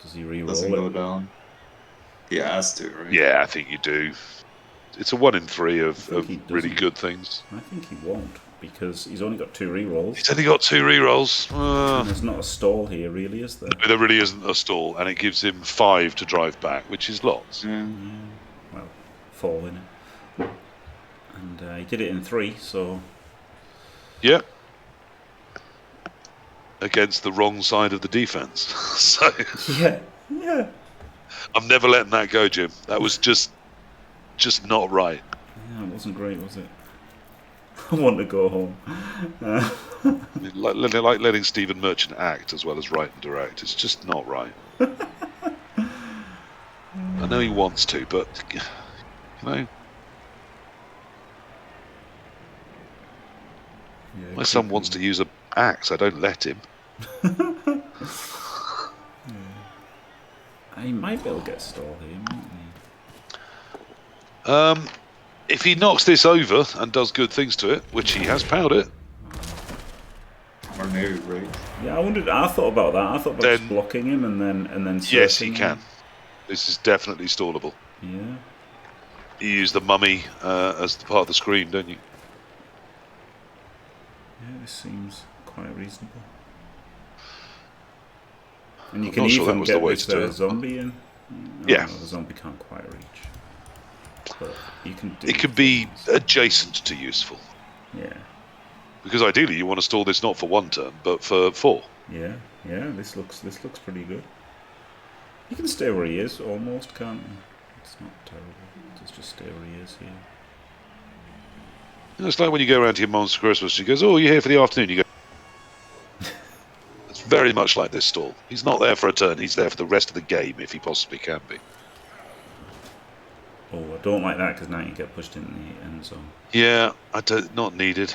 S1: Does he re-roll
S3: Doesn't go
S1: it?
S3: down. He has to, right?
S2: Yeah, I think you do. It's a 1 in 3 of
S1: he
S2: really
S1: doesn't.
S2: good things.
S1: I think he won't, because he's only got 2 re-rolls.
S2: He's only got 2 rerolls.
S1: And there's not a stall here, really, is there?
S2: There really isn't a stall, and it gives him 5 to drive back, which is lots.
S3: Yeah.
S1: Well, 4 in it. And he did it in 3, so...
S2: Yeah. Against the wrong side of the defense. So
S1: Yeah, yeah.
S2: I'm never letting that go, Jim. That was just not right.
S1: Yeah, it wasn't great, was it? I want to go home.
S2: I mean, like letting Stephen Merchant act as well as write and direct. It's just not right. I know he wants to, but you know,
S1: Yeah,
S2: my son wants to use an axe. I don't let him.
S1: He might be able to get a stall here, mightn't he?
S2: If he knocks this over and does good things to it, which he has powered it,
S3: Or no, right?
S1: Yeah, I thought about that. I thought about just blocking him and then
S2: yes, he
S1: surfing
S2: can.
S1: him.
S2: This is definitely stallable.
S1: Yeah.
S2: You use the mummy as the part of the screen, don't you?
S1: Yeah, this seems quite reasonable. And you
S2: I'm
S1: can
S2: not sure that
S1: even
S2: was the
S1: get
S2: way
S1: this
S2: to do it.
S1: zombie in.
S2: Yeah.
S1: No, the zombie can't quite reach. But you can do
S2: It could be
S1: things.
S2: adjacent to useful.
S1: Yeah.
S2: Because ideally you want to stall this not for 1 turn, but for 4.
S1: Yeah, yeah, this looks pretty good. He can stay where he is almost, can't he? It's not terrible. Just stay where he is here.
S2: You know, it's like when you go around to your mum's for Christmas, she goes, "Oh, you're here for the afternoon." You go, it's very much like this stall. He's not there for a turn, he's there for the rest of the game, if he possibly can be.
S1: Oh, I don't like that because now you get pushed in the end zone.
S2: Yeah, not needed.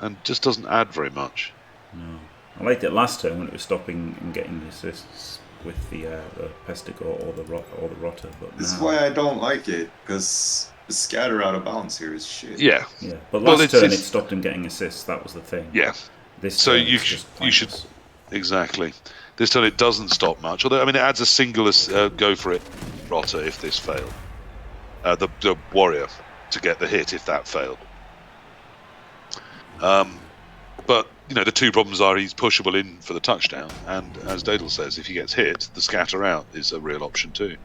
S2: And just doesn't add very much.
S1: No. I liked it last turn when it was stopping and getting the assists with the Pestigore or the Rotter, but
S3: This is
S1: now...
S3: why I don't like it, because the scatter out of bounds here is shit.
S2: Yeah.
S1: Yeah, but
S2: Well,
S1: last turn it
S2: it's-
S1: stopped him getting assists, that was the thing.
S2: Yeah.
S1: This
S2: So
S1: turn
S2: you
S1: it's just
S2: you should
S1: pointless.
S2: exactly. This turn it doesn't stop much. Although I mean it adds a single go for it Rotter if this failed. The warrior to get the hit if that failed. But you know the 2 problems are he's pushable in for the touchdown, and as Dadel says, if he gets hit, the scatter out is a real option too.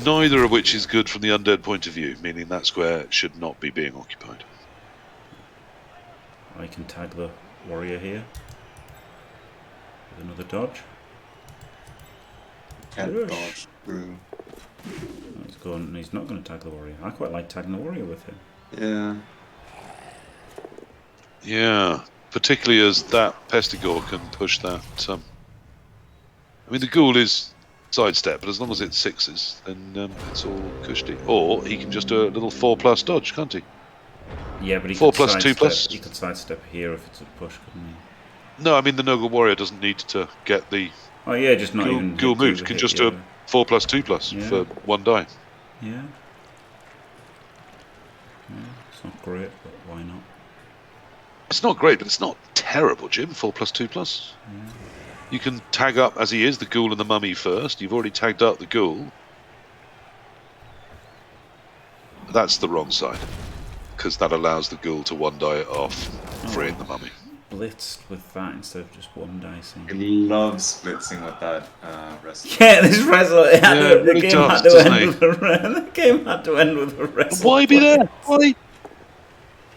S2: Neither of which is good from the undead point of view, meaning that square should not be being occupied.
S1: I can tag the warrior here with another dodge.
S3: Can't
S1: Yes.
S3: dodge through.
S1: He's not going to tag the warrior. I quite like tagging the warrior with him.
S3: Yeah.
S2: Yeah, particularly as that Pestigore can push that. I mean, the ghoul is sidestep, but as long as it's 6s, then it's all cushy. Or he can just do a little 4+ dodge, can't he?
S1: Yeah, but he
S2: 4
S1: could
S2: plus, 2
S1: sidestep-
S2: plus?
S1: He could sidestep here if it's a push, couldn't he?
S2: No, I mean the Nurgle warrior doesn't need to get the
S1: Oh yeah, just not
S2: ghoul,
S1: even
S2: ghoul
S1: do
S2: moves.
S1: the
S2: Can
S1: hit,
S2: just
S1: yeah.
S2: do a 4+ 2+
S1: Yeah.
S2: for 1 die.
S1: Yeah. It's not great, but why not?
S2: It's not great, but it's not terrible, Jim. 4+ 2+.
S1: Yeah.
S2: You can tag up as he is the ghoul and the mummy first. You've already tagged up the ghoul. That's the wrong side, because that allows the ghoul to 1 die off, freeing the mummy.
S1: Blitzed with that instead of just 1 dicing.
S3: He loves blitzing with that wrestling.
S1: Yeah, this wrestle. The
S2: really
S1: game
S2: does,
S1: had to
S2: doesn't
S1: end
S2: he?
S1: with a the game had to end with a wrestle.
S2: Why be there? Why?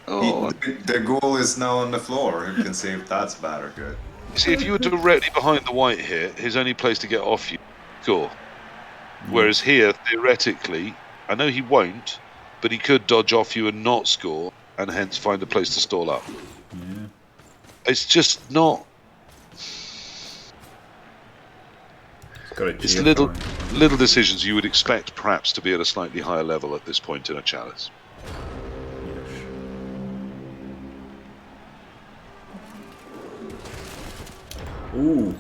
S2: Oh,
S3: The ghoul is now on the floor. Who can say if that's bad or good?
S2: see, if you were directly behind the white here, his only place to get off you, score. Whereas here, theoretically, I know he won't, but he could dodge off you and not score, and hence find a place to stall up.
S1: Yeah.
S2: It's just not. It's little decisions you would expect perhaps to be at a slightly higher level at this point in a chalice.
S1: Ooh,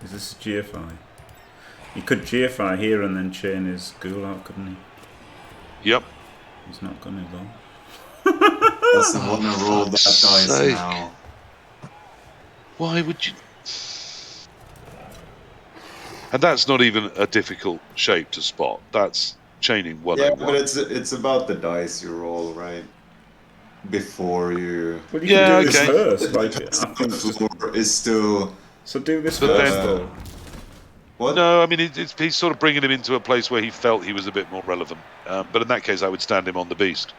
S1: is this a GFI? He could GFI here and then chain his ghoul out, couldn't he?
S2: Yep.
S1: He's not gonna though.
S3: Doesn't want to roll that dice now.
S2: Why would you? And that's not even a difficult shape to spot. That's chaining 101.
S3: Yeah, but it's about the dice you roll, right? Before you.
S1: Well, you can do this first. Like,
S3: I think the floor is still.
S1: So do this
S2: But
S1: first,
S2: then-
S1: though.
S3: What?
S2: No, I mean he's sort of bringing him into a place where he felt he was a bit more relevant. But in that case, I would stand him on the beast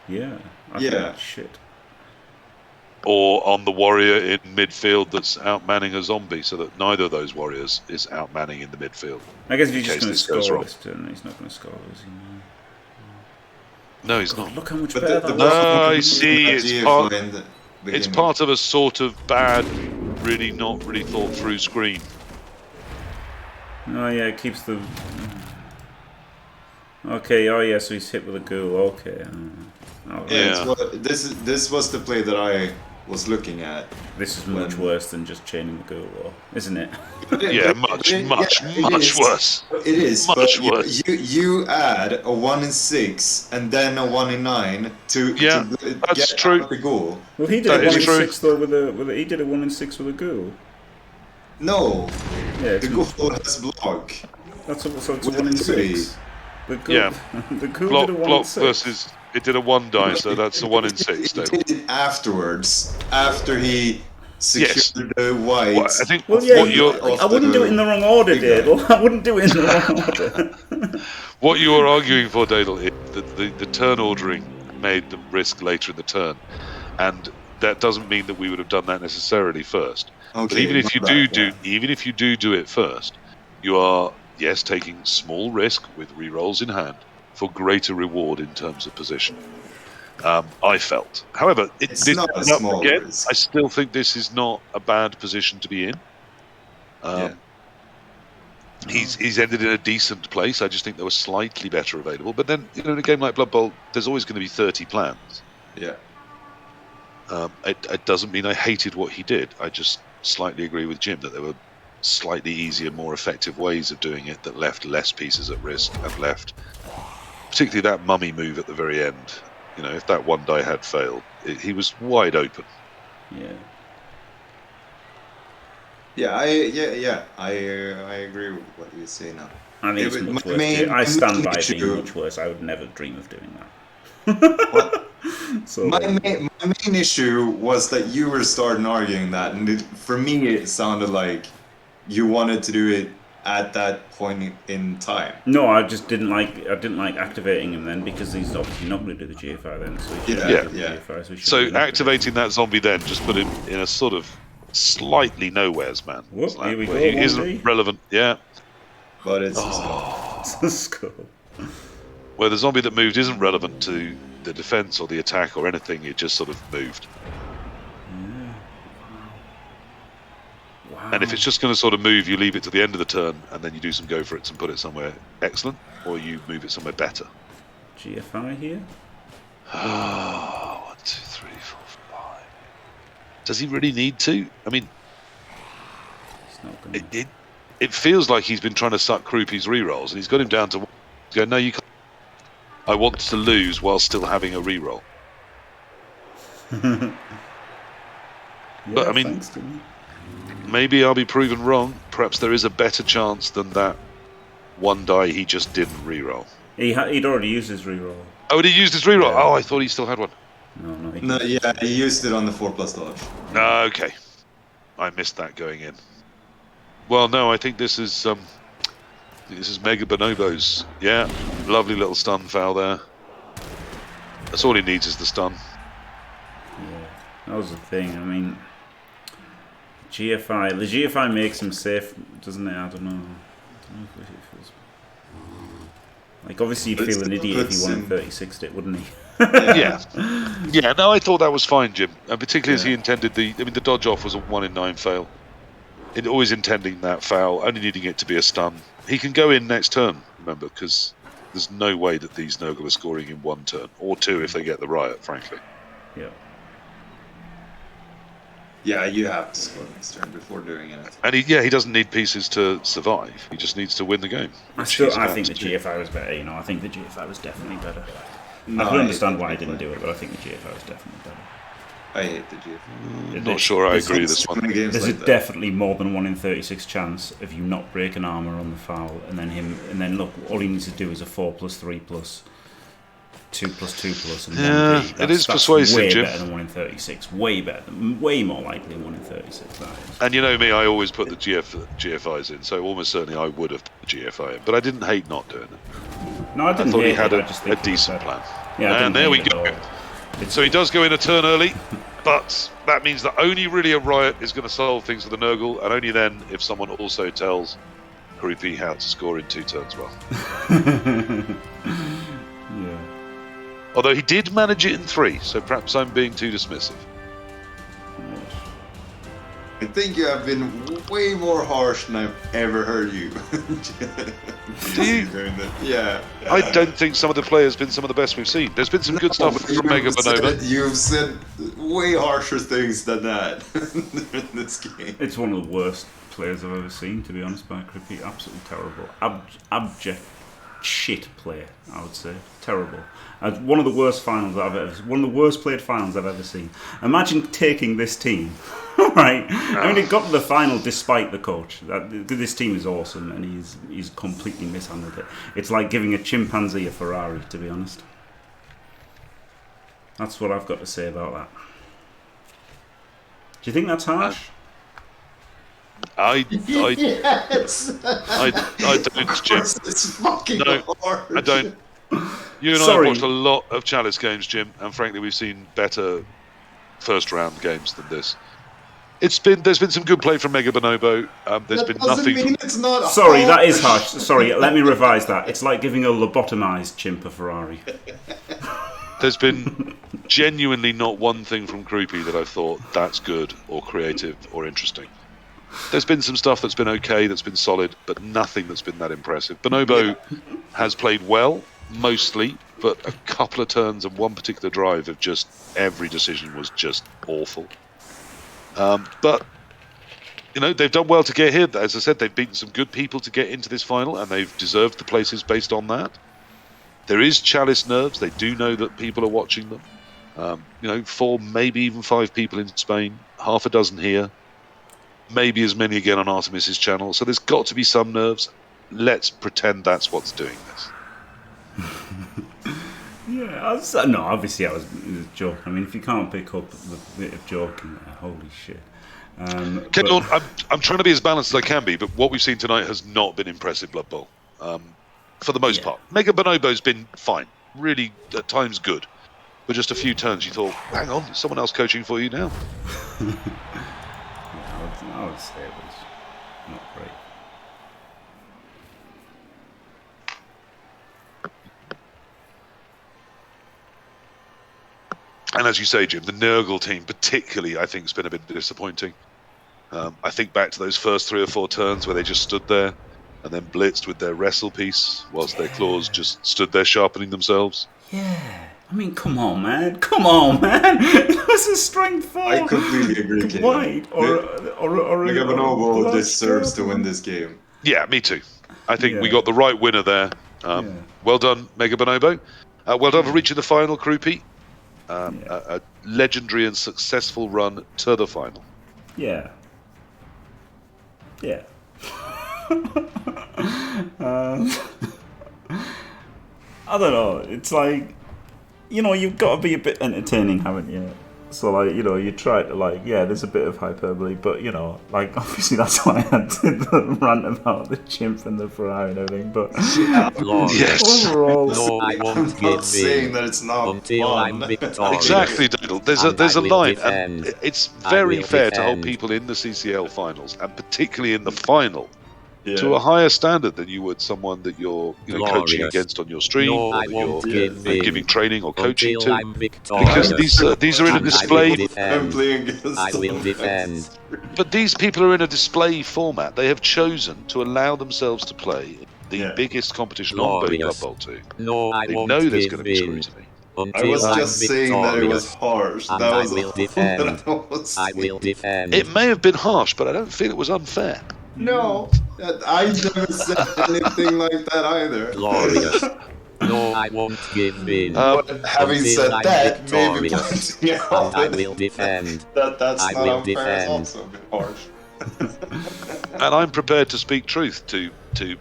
S1: Yeah. I
S3: Yeah.
S1: think that's shit.
S2: or on the warrior in midfield that's outmanning a zombie, so that neither of those warriors is outmanning in the midfield.
S1: I guess if you're
S2: In
S1: just
S2: case
S1: going to
S2: this goes
S1: score
S2: wrong.
S1: this turn, he's not going to score, is he?
S2: No, he's
S1: God,
S2: not.
S1: look how much
S3: But
S1: better
S3: the
S1: that
S2: No,
S1: was.
S2: I see. It's part.
S3: in the
S2: It's
S3: beginning.
S2: part of a sort of bad, really not really thought through screen.
S1: Oh, yeah, it keeps the... Okay, oh, yeah, so he's hit with a ghoul. Okay. All right.
S2: Yeah.
S3: It's what, this was the play that I was looking at.
S1: This is much worse than just chaining the ghoul, though, isn't it?
S2: Yeah, much worse.
S3: It is,
S2: Much
S3: but
S2: worse.
S3: you add a 1 in 6 and then a 1 in 9 to
S2: that's
S3: get
S2: true.
S3: out the goal.
S1: Well, he did
S2: That
S1: a 1
S2: is
S1: in
S2: true.
S1: 6, though, with a... He did a 1 in 6 with a ghoul.
S3: No,
S1: Yeah,
S3: the goal has block.
S1: That's so it's a
S3: with
S1: 1 in
S3: a 3.
S1: 6. The ghoul,
S2: Yeah.
S1: the ghoul
S2: Block,
S1: did a 1 in
S2: block
S1: 6.
S2: versus it did a 1 die, so that's a 1 in 6.
S3: He
S2: David.
S3: did it afterwards, after he secured
S2: Yes.
S3: the white.
S2: Well, I think
S1: Well, yeah,
S2: what you're
S1: I wouldn't do it in the wrong order,
S3: big guy.
S1: Dale. I wouldn't do it in the wrong order.
S2: what you are arguing for, Dadel, is that the turn ordering made them risk later in the turn, and that doesn't mean that we would have done that necessarily first.
S3: Okay,
S2: But even if you
S3: not that,
S2: even if you do it first, you are taking small risk with rerolls in hand for greater reward in terms of position. I felt, however,
S3: It's not a small risk.
S2: I still think this is not a bad position to be in.
S3: Yeah.
S2: He's ended in a decent place. I just think there was slightly better available. But then, in a game like Blood Bowl, there's always going to be 30 plans.
S3: Yeah.
S2: It doesn't mean I hated what he did. I just slightly agree with Jim that there were slightly easier, more effective ways of doing it that left less pieces at risk and left, particularly that mummy move at the very end. You know, if that 1 die had failed, he was wide open.
S1: Yeah.
S3: Yeah, I agree with what you say now.
S1: I think it's
S3: It was-
S1: much
S3: my
S1: worse.
S3: main-
S1: I stand
S3: main
S1: by it being
S3: issue-
S1: much worse. I would never dream of doing that. So
S3: My main issue was that you were starting arguing that, and for me it sounded like you wanted to do it at that point in time.
S1: no, I just didn't like. I didn't like activating him then because he's obviously not going to do the GFI then. So he shouldn't
S3: Yeah,
S1: do the
S3: yeah.
S1: GFI, so he
S2: So
S1: shouldn't do
S2: activating that zombie then just put him in a sort of slightly nowheres man.
S1: Whoop, here we
S2: where
S1: go,
S2: he
S1: 1D.
S2: isn't relevant. Yeah.
S3: But it's
S1: It's a skull.
S2: Where the zombie that moved isn't relevant to the defense or the attack or anything, it just sort of moved.
S1: Wow.
S2: And if it's just going to sort of move, you leave it to the end of the turn and then you do some go for it and put it somewhere excellent, or you move it somewhere better.
S1: GFI here.
S2: 1, 2, 3, 4, 5. Does he really need to? I mean,
S1: It's not going to.
S2: it feels like he's been trying to suck Crupi's rerolls, and he's got him down to go. No, you can't. I want to lose while still having a reroll. But, I mean,
S1: thanks to me.
S2: Maybe I'll be proven wrong. Perhaps there is a better chance than that 1 die he just didn't reroll.
S1: He'd already used his reroll.
S2: Oh, did he use his reroll?
S1: Yeah.
S2: Oh, I thought he still had one.
S1: No, he
S3: no,
S1: didn't.
S3: yeah, he used it on the 4+ dodge.
S2: Okay, I missed that going in. Well, no, I think this is Mega Bonobos. Yeah, lovely little stun foul there. That's all he needs is the stun.
S1: That was the thing. I mean, the GFI makes him safe, doesn't it? I don't know. If it feels... Like, obviously, you'd feel an idiot if he won in 36, wouldn't he?
S2: Yeah. Yeah, no, I thought that was fine, Jim. And particularly as he intended the dodge off was a 1 in 9 fail. It always intending that foul, only needing it to be a stun. He can go in next turn, remember, because there's no way that these Nurgle are scoring in 1 turn, or 2 if they get the riot, frankly.
S1: Yeah.
S3: Yeah, you have to score next turn before doing anything.
S2: And he doesn't need pieces to survive. He just needs to win the game.
S1: I think the GFI was better. You know, I think the GFI was definitely better.
S3: No,
S1: I can understand why I didn't do it, but I think the GFI was definitely better.
S3: I hate the GFI.
S2: Not sure I agree with this one.
S1: There's definitely more than 1 in 36 chance of you not breaking armor on the foul, and then look, all he needs to do is a 4+3+. 2+2+, and then 3.
S2: It is persuasive,
S1: way
S2: Jim.
S1: better than 1 in 36. Way better. Way more likely than 1 in 36. That is.
S2: And you know me, I always put the GFIs in, so almost certainly I would have put the GFI in, but I didn't hate not doing it.
S1: No, I didn't.
S2: I thought he
S1: hate
S2: had
S1: it,
S2: a decent plan.
S1: Yeah,
S2: and there we go. So he does go in a turn early, but that means that only really a riot is going to solve things for the Nurgle, and only then if someone also tells Crupi how to score in 2 turns well.
S1: Yeah.
S2: Although he did manage it in 3, so perhaps I'm being too dismissive.
S3: I think you have been way more harsh than I've ever heard you.
S2: Do you?
S3: Yeah.
S2: I don't think some of the players have been some of the best we've seen. There's been some good stuff from Mega Bonobo.
S3: You've said way harsher things than that in this game.
S1: It's one of the worst players I've ever seen, to be honest, by Crupi. Absolutely terrible. Abject shit player, I would say. Terrible. One of the worst one of the worst played finals I've ever seen. Imagine taking this team, right? I mean, it got to the final despite the coach. This team is awesome, and he's completely mishandled it. It's like giving a chimpanzee a Ferrari, to be honest. That's what I've got to say about that. Do you think that's harsh?
S3: Yes.
S2: I don't, Jim.
S3: It's fucking harsh.
S2: I don't. You and I have watched a lot of Chalice games, Jim, and frankly, we've seen better first-round games than this. There's been some good play from Mega Bonobo. There's been nothing.
S3: It's not
S1: Sorry, that is harsh. Sorry, let me revise that. It's like giving a lobotomized chimp a Ferrari.
S2: There's been genuinely not one thing from Crupi that I've thought that's good or creative or interesting. There's been some stuff that's been okay, that's been solid, but nothing that's been that impressive. Bonobo has played well, mostly, but a couple of turns and one particular drive of just every decision was just awful. But, you know, they've done well to get here. As I said, they've beaten some good people to get into this final, and they've deserved the places based on that. There is Chalice nerves. They do know that people are watching them. 4, maybe even 5 people in Spain, half a dozen here. Maybe as many again on Artemis's channel. So there's got to be some nerves. Let's pretend that's what's doing this.
S1: Obviously I was joking. I mean, if you can't pick up the bit of joking there, holy shit.
S2: I'm trying to be as balanced as I can be, but what we've seen tonight has not been impressive, Blood Bowl. For the most part. Mega Bonobo's been fine. Really, at times, good. But just a few turns, you thought, hang on, there's someone else coaching for you now.
S1: I would say it was not great.
S2: And as you say, Jim, the Nurgle team particularly, I think, has been a bit disappointing. I think back to those first 3 or 4 turns where they just stood there and then blitzed with their wrestle piece whilst their claws just stood there sharpening themselves.
S1: Yeah. I mean, come on, man. It was a strength 4.
S3: I completely agree,
S1: White or
S3: Mega Bonobo deserves to win this game.
S2: Yeah, me too. I think we got the right winner there. Well done, Mega Bonobo. Well done for reaching the final, Crupi. A legendary and successful run to the final.
S1: Yeah. Yeah. I don't know. It's like, you've got to be a bit entertaining, haven't you? So, like, you know, you try to, like, yeah, there's a bit of hyperbole, but, you know, like, obviously that's why I had the rant about the chimp and the Ferrari and everything, but
S2: Yes.
S1: overall...
S4: No, I
S3: I'm
S4: won't
S3: not
S4: give
S3: saying
S4: in
S3: that it's not
S4: until
S3: fun.
S4: I'm victorious.
S2: Exactly, Daniel. There's
S4: And
S2: a
S4: I will
S2: line,
S4: defend.
S2: and it's
S4: I
S2: very
S4: will
S2: fair to hold
S4: defend.
S2: people in the CCL finals, and particularly in the final,
S3: Yeah.
S2: to a higher standard than you would someone that you're coaching
S4: Glorious.
S2: against on your stream,
S4: No,
S2: or
S4: I
S2: that you're
S4: won't give in
S2: giving training or coaching
S4: until
S2: to.
S4: I'm victorious.
S2: Because these are in a
S4: And I
S2: display,
S4: will defend.
S3: I'm playing against
S4: I will
S3: them.
S4: defend.
S2: but these people are in a display format. They have chosen to allow themselves to play in the
S3: Yeah.
S2: biggest competition on Blood
S4: Glorious.
S2: Bowl 2.
S4: No, I
S2: They
S4: won't
S2: know there's
S4: give
S2: going to be
S4: in
S2: scrutiny.
S3: I
S4: until
S3: was
S4: I'm
S3: just saying that it was
S4: victorious.
S3: harsh.
S4: And
S3: That
S4: I
S3: was
S4: will
S3: all
S4: defend.
S3: that I was
S4: I will
S3: saying.
S4: defend.
S2: It may have been harsh, but I don't feel it was unfair.
S3: No, I never said anything like that either.
S4: Glorious. No, I won't give in
S3: But having
S4: until
S3: said
S4: I'm
S3: that, maybe
S4: victorious.
S3: pointing out
S4: And I will defend.
S3: that's
S4: I
S3: not
S4: will
S3: unfair is
S4: defend.
S3: also a bit harsh.
S2: And I'm prepared to speak truth to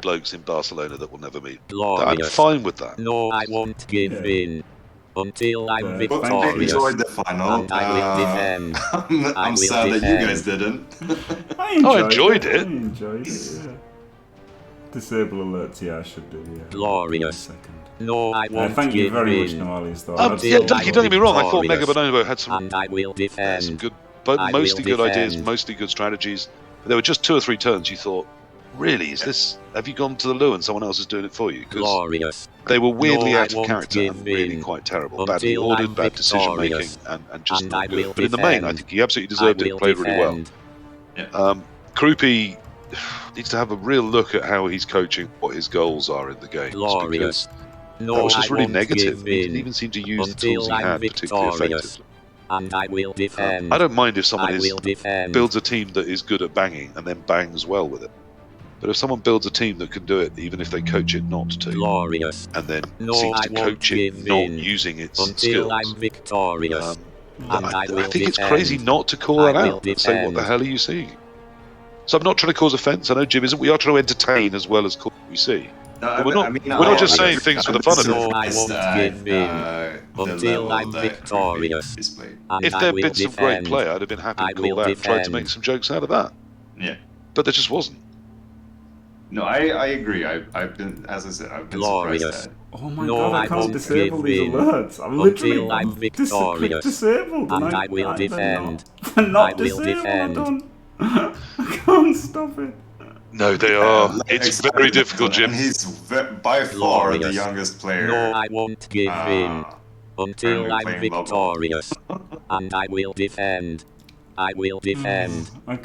S2: blokes in Barcelona that will never meet. I'm
S4: Glorious.
S2: fine with that.
S4: No, I won't give
S1: Yeah.
S4: in until I'm
S1: Yeah,
S3: But I
S4: victorious.
S3: enjoyed the final.
S4: And I will defend.
S3: I'm
S4: I will
S3: sad that you
S4: defend.
S3: guys didn't.
S1: I enjoyed,
S2: enjoyed it.
S1: I enjoyed it, yeah. Disable alerts, yeah, I should do, yeah.
S4: Glorious.
S1: Second.
S4: No, I won't
S1: Thank you
S4: give
S1: very much,
S4: in
S1: Noalis, though.
S4: Until
S2: Yeah, Ducky, don't get me wrong. I thought Mega
S4: victorious.
S2: Bonobo had some
S4: and I will
S2: some
S4: defend.
S2: good, but
S4: I
S2: mostly
S4: will
S2: good ideas,
S4: defend.
S2: mostly good strategies. But there were just 2 or 3 turns you thought, really, is this? Have you gone to the loo and someone else is doing it for you? Because
S4: Glorious.
S2: they were weirdly
S4: No, I
S2: out of
S4: won't
S2: character and
S4: give
S2: really
S4: in
S2: quite terrible. Badly
S4: until
S2: ordered,
S4: I'm
S2: bad decision making,
S4: victorious.
S2: and just
S4: And
S2: not
S4: I
S2: good.
S4: will
S2: But in the main, I
S4: defend.
S2: think he absolutely deserved
S4: I
S2: it.
S4: will
S2: Played really well.
S4: defend.
S2: Crupi needs to have a real look at how he's coaching, what his goals are in the games.
S4: Glorious.
S2: Because
S4: No,
S2: that was just
S4: I
S2: really
S4: won't
S2: negative.
S4: give
S2: He didn't
S4: in
S2: even seem to use the
S4: until
S2: tools he
S4: I'm
S2: had particularly
S4: victorious.
S2: effectively.
S4: And I will defend.
S2: I don't mind if someone
S4: I will defend.
S2: builds a team that is good at banging and then bangs well with it. But if someone builds a team that can do it, even if they coach it not to,
S4: Glorious.
S2: and then
S4: No,
S2: seems
S4: I
S2: to
S4: won't
S2: coach it
S4: give
S2: not
S4: in
S2: using its
S4: until
S2: skills,
S4: I'm victorious. And I
S2: I
S4: will
S2: think it's
S4: defend.
S2: crazy not to call
S4: I
S2: that
S4: will
S2: out and say, what the
S4: defend.
S2: hell are you seeing? So I'm not trying to cause offence. I know Jim isn't. We are trying to entertain as well as call what we see.
S3: No,
S2: We're not- we're not just saying things for the fun of it.
S4: No, I won't give in until I'm victorious. And
S2: If
S4: I
S2: there'd
S4: will
S2: been some great
S4: defend.
S2: play, I'd have been happy
S4: I
S2: to call
S4: will
S2: that and tried to
S4: defend.
S2: make some jokes out of that.
S3: Yeah.
S2: But there just wasn't.
S3: No, I agree. I've been, as I said, I've been
S4: Glorious.
S3: surprised at it.
S1: Oh my
S4: No,
S1: god, I
S4: I
S1: can't
S4: won't
S1: disable
S4: give
S1: these
S4: in
S1: alerts. I'm literally
S4: until I'm
S1: click
S4: victorious.
S1: disabled,
S4: And I will
S1: they're
S4: defend.
S1: Not, they're not
S4: I will
S1: disabled,
S4: defend.
S1: I don't. I can't stop it.
S2: No, they are.
S3: Like,
S2: It's
S3: exactly.
S2: very difficult, Jim.
S3: And he's by far the
S4: Glorious.
S3: youngest player.
S4: No, I won't give in until
S3: apparently
S4: I'm
S3: playing Loblaw.
S4: victorious. And I will defend. I will defend.
S1: I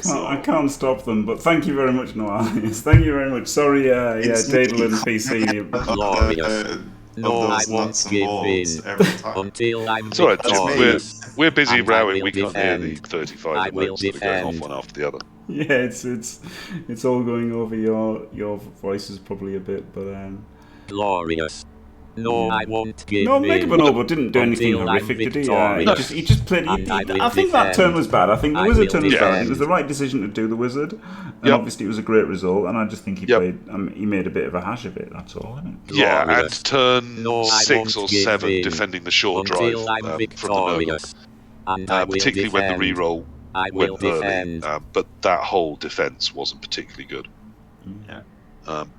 S1: can't stop them, but thank you very much, Noalis. Thank you very much. Sorry,
S3: It's
S1: Daedal and
S3: me.
S1: PC.
S4: Glorious. No, I
S3: those
S4: won't
S3: nuts and
S4: give
S3: bolts
S4: in
S3: every time.
S4: until I'm
S2: It's all right, Jim.
S4: victorious.
S2: We're busy
S4: And I
S2: rowing.
S4: will
S2: We can't hear the
S4: defend.
S2: 35
S4: I will
S2: emotes that are going off
S4: defend.
S2: one after the other.
S1: Yeah, it's all going over your voices probably a bit, but
S4: Glorious. No, I won't give
S1: no,
S4: in
S1: Mega Bonobo didn't do anything
S4: until I'm
S1: horrific, did he?
S4: victorious.
S1: He just played.
S4: And I will
S1: I think that
S4: defend.
S1: turn was bad. I think the
S4: I
S1: wizard
S4: will
S1: turn was bad. I think it
S4: defend.
S1: was the right decision to do the wizard, and
S2: Yep.
S1: obviously it was a great result. And I just think he
S2: Yep.
S1: played. He made a bit of a hash of it. That's all, isn't it?
S2: Yeah,
S4: Glorious.
S2: and turn
S4: No, I
S2: 6 or
S4: won't give
S2: 7
S4: in
S2: defending the short drive
S4: until I'm
S2: from the
S4: victorious. And I
S2: Nurgle.
S4: will
S2: Particularly when the
S4: defend.
S2: reroll
S4: I will
S2: went early.
S4: defend.
S2: But that whole defence wasn't particularly good.
S3: Yeah.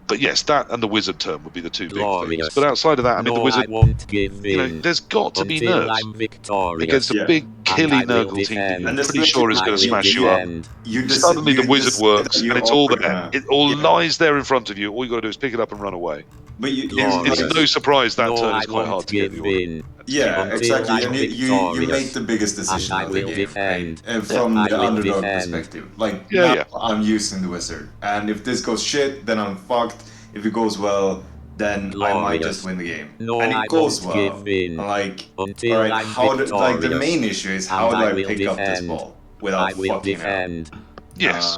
S2: But yes, that and the wizard turn would be the 2 big
S4: Glorious.
S2: things. But outside of that, I mean,
S4: No,
S2: the wizard,
S4: I won't give
S2: you know,
S4: in
S2: there's got to be
S4: until
S2: nerves
S4: I'm victorious.
S2: against a
S3: Yeah.
S2: big, killy
S4: And I will
S2: Nurgle team that
S4: defend.
S2: you're
S3: And
S2: pretty
S3: especially
S2: sure is
S4: I
S2: going to
S4: will
S2: smash you up.
S4: defend.
S2: Suddenly the wizard works and it's all there. It all
S3: Yeah.
S2: lies there in front of you. All you got to do is pick it up and run away.
S3: But
S4: Glorious.
S2: It's no surprise that
S4: No,
S2: turn
S4: I
S2: is quite hard
S4: won't
S2: to get
S4: give
S2: the order.
S4: in
S3: yeah,
S4: until
S3: exactly.
S4: I'm
S3: And you
S4: victorious.
S3: make the biggest decision
S4: And I
S3: of the
S4: will
S3: game,
S4: defend.
S3: right? From
S4: I
S3: the
S4: will
S3: underdog
S4: defend.
S3: perspective. Like,
S2: Yeah,
S3: now
S2: yeah.
S3: I'm using the wizard, and if this goes shit, then I'm fucked. If it goes well, then I might
S4: Glorious.
S3: just win the game.
S4: No,
S3: and
S4: I
S3: it goes
S4: won't
S3: well.
S4: give in
S3: Like,
S4: until
S3: alright,
S4: I'm
S3: how do, like the
S4: victorious.
S3: main issue is how
S4: And
S3: do
S4: I
S3: I
S4: will
S3: pick up this
S4: defend.
S3: ball without
S4: I will
S3: fucking
S4: defend.
S2: Yes.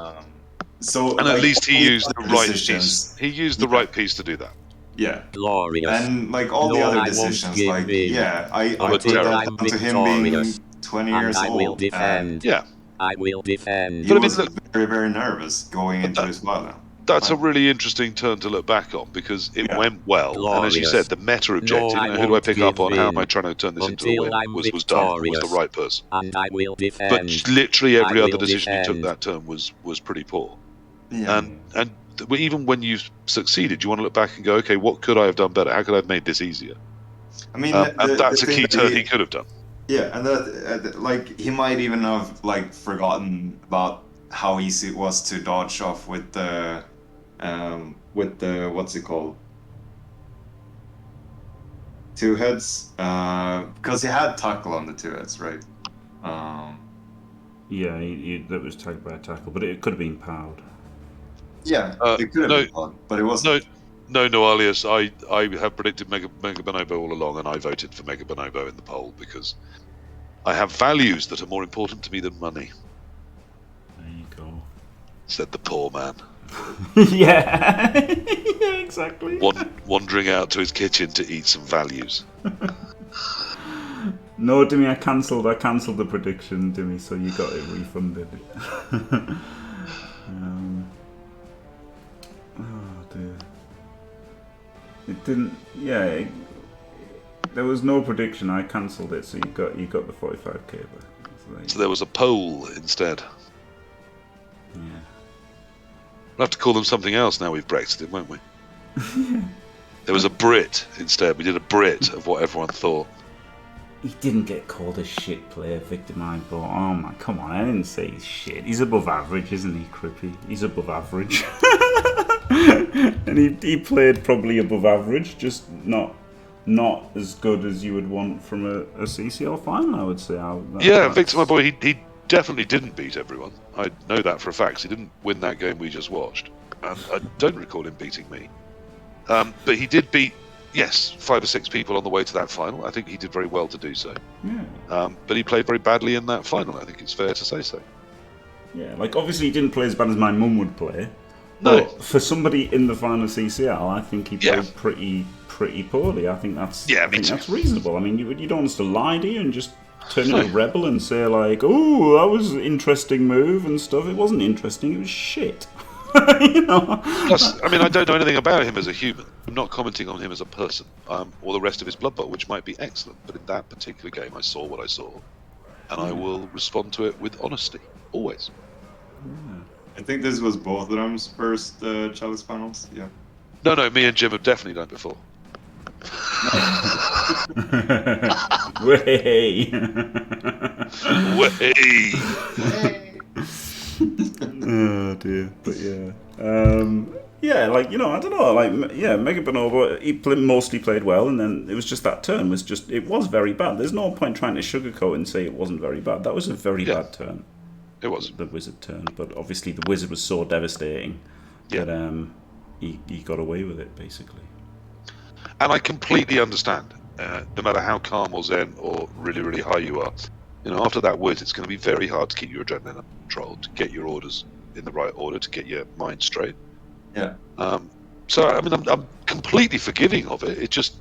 S3: So,
S2: And at
S3: like,
S2: least he
S3: all the
S2: used the
S3: other
S2: right
S3: decisions-
S2: piece. He used the right piece to do that.
S3: Yeah.
S4: Glorious.
S3: And like all
S4: No,
S3: the other
S4: I won't
S3: decisions,
S4: give
S3: like
S4: in
S3: yeah, I
S2: until
S3: put that
S2: I'm
S3: down to him being
S4: victorious.
S3: 20
S4: And
S3: years
S4: I
S3: old.
S4: will defend.
S2: Yeah.
S4: I will defend.
S3: He
S2: But I mean,
S3: was
S2: look-
S3: very, very nervous going into
S2: that-
S3: his wild now.
S2: That's a really interesting turn to look back on because it went well, and as you said, the meta objective, who do I pick up on? How am I trying to turn this into a win? Was done. Was the right person.
S4: And I will defend.
S2: But literally every other decision you took that turn was pretty poor.
S3: Yeah.
S2: And even when you succeeded, you want to look back and go, okay, what could I have done better? How could I have made this easier?
S3: I mean,
S2: and that's a key turn he could have done.
S3: Yeah, and that like he might even have like forgotten about how easy it was to dodge off with the what's it called? Two heads, because he had tackle on the two heads, right?
S1: Yeah, that was tagged by a tackle, but it could have been powered.
S3: Yeah, it could have been powered, but it wasn't.
S2: No, alias. I have predicted Mega Bonobo all along, and I voted for Mega Bonobo in the poll because I have values that are more important to me than money.
S1: There you go.
S2: Said the poor man.
S1: Yeah. Yeah, exactly.
S2: Wandering out to his kitchen to eat some values.
S1: No, Dimmy, I cancelled the prediction, Dimmy, so you got it refunded. Oh dear. It didn't. Yeah, there was no prediction. I cancelled it, so you got the 45k back.
S2: So there was a poll instead.
S1: Yeah.
S2: We'll have to call them something else now we've Brexited, won't we? There was a Brit instead. We did a Brit of what everyone thought.
S1: He didn't get called a shit player, Victor Mindball. Oh my, come on, I didn't say he's shit. He's above average, isn't he, Crupi? He's above average. And he played probably above average, just not as good as you would want from a CCL final, I would say.
S2: Victor, my boy, he definitely didn't beat everyone. I know that for a fact. He didn't win that game we just watched. And I don't recall him beating me. But he did beat, 5 or 6 people on the way to that final. I think he did very well to do so.
S1: Yeah.
S2: But he played very badly in that final. I think it's fair to say so.
S1: Yeah, like obviously he didn't play as bad as my mum would play.
S2: No.
S1: But for somebody in the final CCL, I think he played pretty poorly. I think that's that's reasonable. I mean, you don't want us to lie to you and just turn into a rebel and say like, "Oh, that was an interesting move and stuff." It wasn't interesting. It was shit. You know.
S2: Plus, I mean, I don't know anything about him as a human. I'm not commenting on him as a person, or the rest of his Blood Bowl, which might be excellent. But in that particular game, I saw what I saw, and I will respond to it with honesty, always.
S1: Yeah.
S3: I think this was both of them's first Chalice finals. Yeah.
S2: No, me and Jim have definitely done it before.
S1: Way. Oh dear, but like, you know, I don't know, like, Mega Bonobo, he mostly played well, and then it was just that turn it was very bad. There's no point trying to sugarcoat and say it wasn't very bad. That was a very bad turn. It was the wizard turn, but obviously the wizard was so devastating that he got away with it basically.
S2: And I completely understand. No matter how calm or zen or really, really high you are, you know, after that wizard, it's going to be very hard to keep your adrenaline under control, to get your orders in the right order, to get your mind straight.
S3: Yeah.
S2: So I mean, I'm completely forgiving of it. It just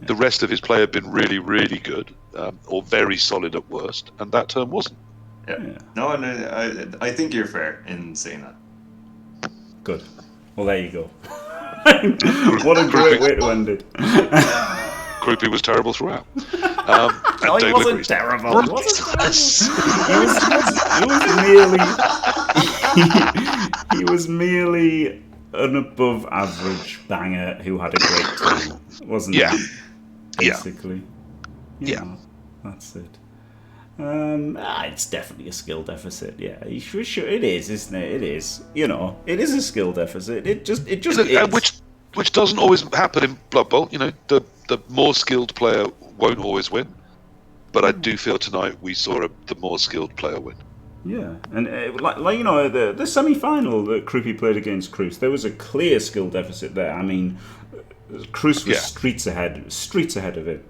S2: the rest of his play had been really, really good, or very solid at worst, and that turn wasn't.
S3: Yeah. No, and I think you're fair in saying that.
S1: Good. Well, there you go. What a great way to end it.
S2: Crupi was terrible throughout.
S1: No, he wasn't terrible. He was merely an above average banger who had a great time, wasn't he? Basically. Yeah. That's it. It's definitely a skill deficit. Yeah, sure it is, isn't it? It is. You know, it is a skill deficit. It just is.
S2: Which doesn't always happen in Blood Bowl. You know, the more skilled player won't always win. But I do feel tonight we saw the more skilled player win.
S1: Yeah, and like you know, the semi-final that Crupi played against Cruz, there was a clear skill deficit there. I mean, Cruz was streets ahead of him.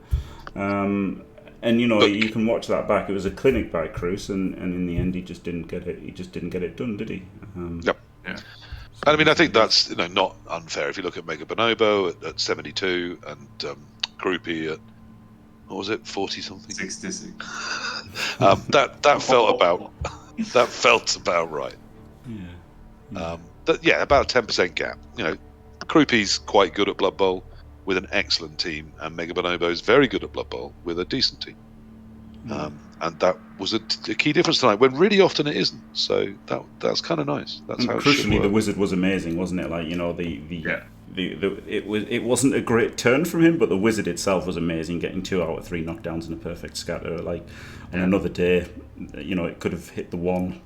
S1: And you know, you can watch that back. It was a clinic by Cruz, and in the end, he just didn't get it. He just didn't get it done, did he?
S2: Yep. Yeah. And I mean, I think that's not unfair. If you look at Mega Bonobo at 72 and Crupi at what was it, 40 something?
S3: 66.
S2: That felt about right.
S1: Yeah.
S2: about a 10% gap. You know, Crupi's quite good at Blood Bowl with an excellent team, and Mega Bonobo is very good at Blood Bowl with a decent team. And that was a key difference tonight, when really often it isn't. So that's kind of nice. That's how it should
S1: crucially,
S2: work.
S1: the wizard was amazing, wasn't it? Like, you know, it wasn't a great turn from him, but the wizard itself was amazing, getting 2 out of 3 knockdowns and a perfect scatter. Like, on another day, you know, it could have hit the one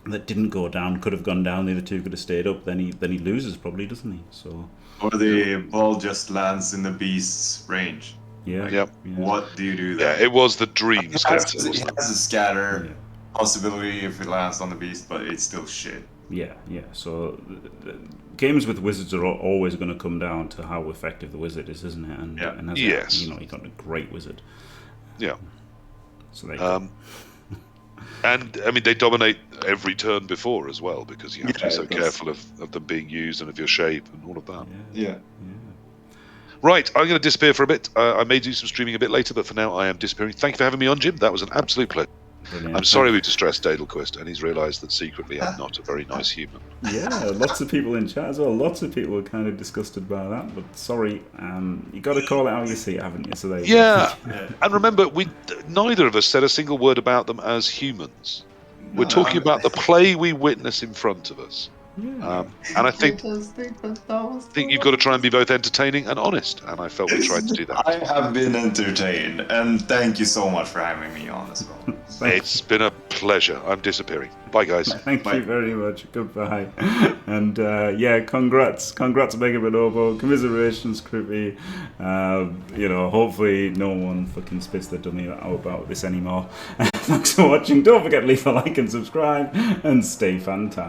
S1: that didn't go down, could have gone down. The other 2 could have stayed up. Then he loses probably, doesn't he? So.
S3: Or the ball just lands in the beast's range.
S1: Yeah.
S3: Like,
S2: Yep.
S3: What do you do there?
S2: Yeah, it was the dream
S3: It
S2: scatter.
S3: has a scatter possibility if it lands on the beast, but it's still shit.
S1: Yeah. So the games with wizards are always going to come down to how effective the wizard is, isn't it? And
S2: Yes.
S1: you know, you got a great wizard.
S2: Yeah.
S1: So there you go.
S2: And I mean, they dominate every turn before as well, because you have to be so careful of them being used and of your shape and all of that.
S3: Yeah.
S2: Right, I'm going to disappear for a bit. I may do some streaming a bit later, but for now I am disappearing. Thank you for having me on, Jim. That was an absolute pleasure.
S1: Brilliant.
S2: I'm sorry we distressed Dadelquist, and he's realised that secretly I'm not a very nice human.
S1: Yeah, lots of people in chat as well. Lots of people were kind of disgusted by that, but sorry, you got to call it how you see it, haven't you? So there you go.
S2: And remember, neither of us said a single word about them as humans. We're talking about the play we witness in front of us.
S1: Yeah.
S2: And I think you've got to try and be both entertaining and honest, and I felt we tried to do that.
S3: I have been entertained, and thank you so much for having me on as well.
S2: It's been a pleasure. I'm disappearing. Bye, guys.
S1: Thank you very much. Goodbye. And congrats Mega Bonobo. Commiserations, Crupi. You know, hopefully no one fucking spits their dummy out about this anymore. Thanks for watching. Don't forget to leave a like and subscribe, and stay fantastic.